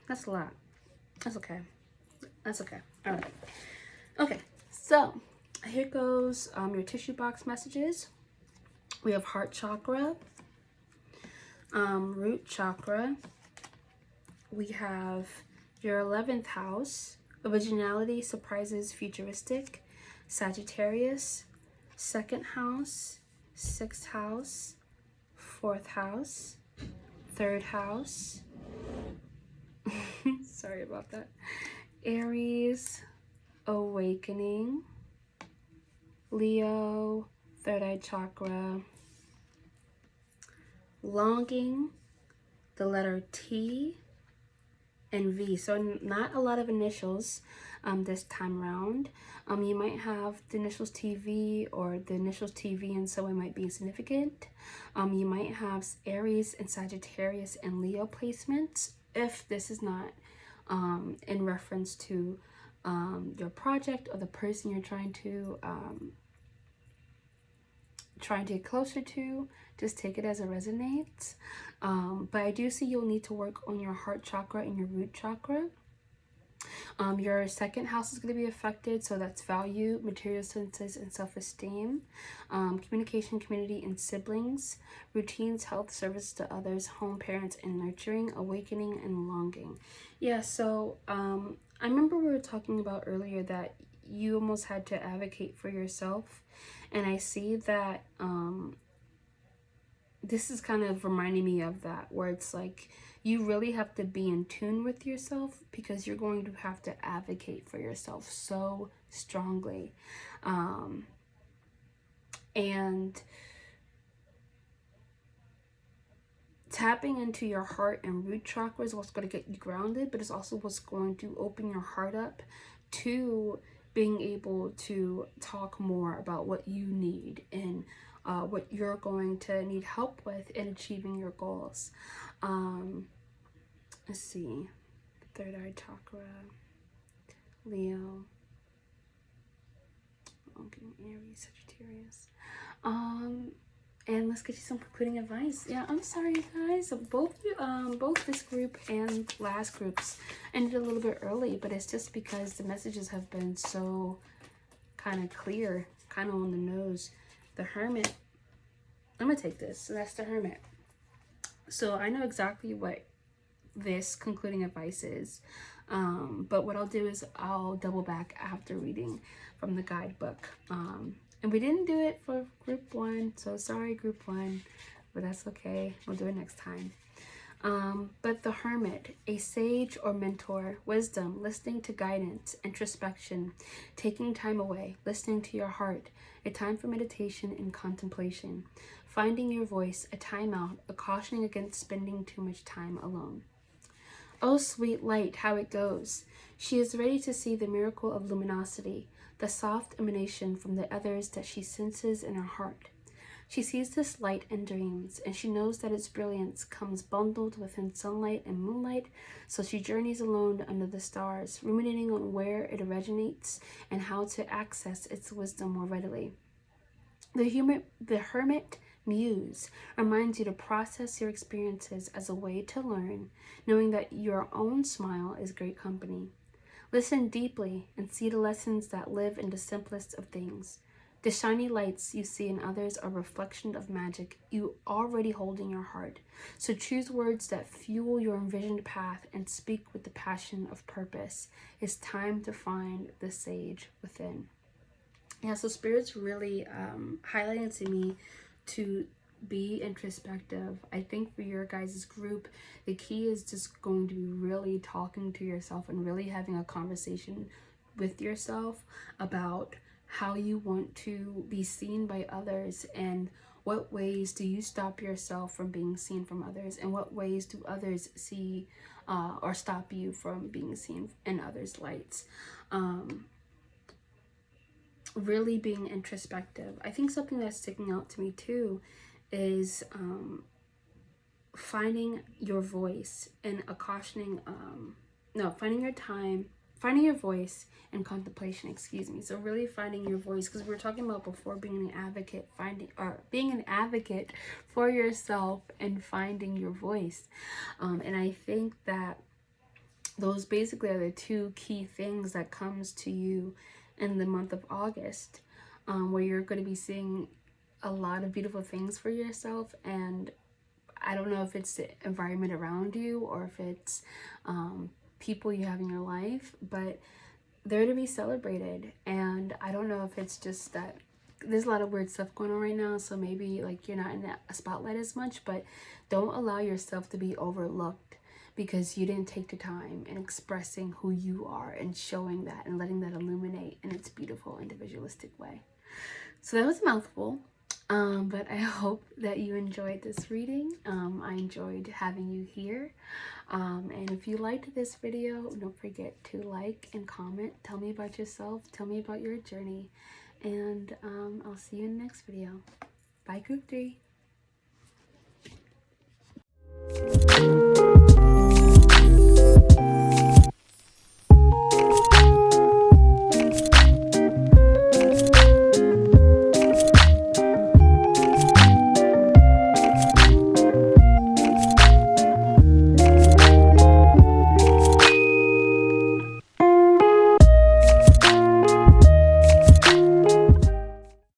S2: that's a lot. That's okay. That's okay. All right. Okay. So here goes your tissue box messages. We have heart chakra, root chakra. We have your 11th house, originality, surprises, futuristic, Sagittarius, 2nd house, 6th house, 4th house, 3rd house. Sorry about that. Aries, awakening, Leo, third eye chakra, longing, the letter T, and V. So not a lot of initials this time around. You might have the initials TV or the initials TV, and so it might be insignificant. You might have Aries and Sagittarius and Leo placements if this is not in reference to your project or the person you're trying to get closer to. Just take it as it resonates. But I do see you'll need to work on your heart chakra and your root chakra. Your 2nd house is going to be affected, so that's value, material senses, and self-esteem. Communication, community, and siblings. Routines, health, service to others, home, parents, and nurturing. Awakening and longing. Yeah, so I remember we were talking about earlier that you almost had to advocate for yourself, and I see that this is kind of reminding me of that, where it's like you really have to be in tune with yourself because you're going to have to advocate for yourself so strongly. And tapping into your heart and root chakra is what's going to get you grounded, but it's also what's going to open your heart up to being able to talk more about what you need and what you're going to need help with in achieving your goals. Let's see. Third eye chakra, Leo, Aries, Sagittarius. And let's get you some concluding advice. Yeah, I'm sorry, you guys. Both this group and last groups ended a little bit early, but it's just because the messages have been so kind of clear, kind of on the nose. The Hermit. I'm gonna take this. So that's the Hermit. So I know exactly what this concluding advice is. But what I'll do is I'll double back after reading from the guidebook. And we didn't do it for group 1, so sorry group 1, but that's okay. We'll do it next time. But the hermit, a sage or mentor, wisdom, listening to guidance, introspection, taking time away, listening to your heart, a time for meditation and contemplation, finding your voice, a timeout, a cautioning against spending too much time alone. Oh, sweet light, how it goes. She is ready to see the miracle of luminosity, the soft emanation from the others that she senses in her heart. She sees this light in dreams, and she knows that its brilliance comes bundled within sunlight and moonlight, so she journeys alone under the stars, ruminating on where it originates and how to access its wisdom more readily. The hermit muse reminds you to process your experiences as a way to learn, knowing that your own smile is great company. Listen deeply and see the lessons that live in the simplest of things. The shiny lights you see in others are a reflection of magic you already hold in your heart. So choose words that fuel your envisioned path and speak with the passion of purpose. It's time to find the sage within. Yeah, so Spirit's really highlighting to me to be introspective. I think for your guys' group, the key is just going to be really talking to yourself and really having a conversation with yourself about how you want to be seen by others, and what ways do you stop yourself from being seen from others, and what ways do others see or stop you from being seen in others' lights. Really being introspective. I think something that's sticking out to me too is finding your voice and a cautioning finding your voice and contemplation, excuse me. So really finding your voice, because we were talking about before being an advocate, being an advocate for yourself and finding your voice. And I think that those basically are the two key things that comes to you in the month of August, where you're going to be seeing a lot of beautiful things for yourself. And I don't know if it's the environment around you or if it's people you have in your life, but they're to be celebrated. And I don't know if it's just that there's a lot of weird stuff going on right now, so maybe like you're not in a spotlight as much, but don't allow yourself to be overlooked because you didn't take the time in expressing who you are and showing that and letting that illuminate in its beautiful individualistic way. So that was a mouthful. But I hope that you enjoyed this reading. I enjoyed having you here. And if you liked this video, don't forget to like and comment. Tell me about yourself. Tell me about your journey. And I'll see you in the next video. Bye, Group 3.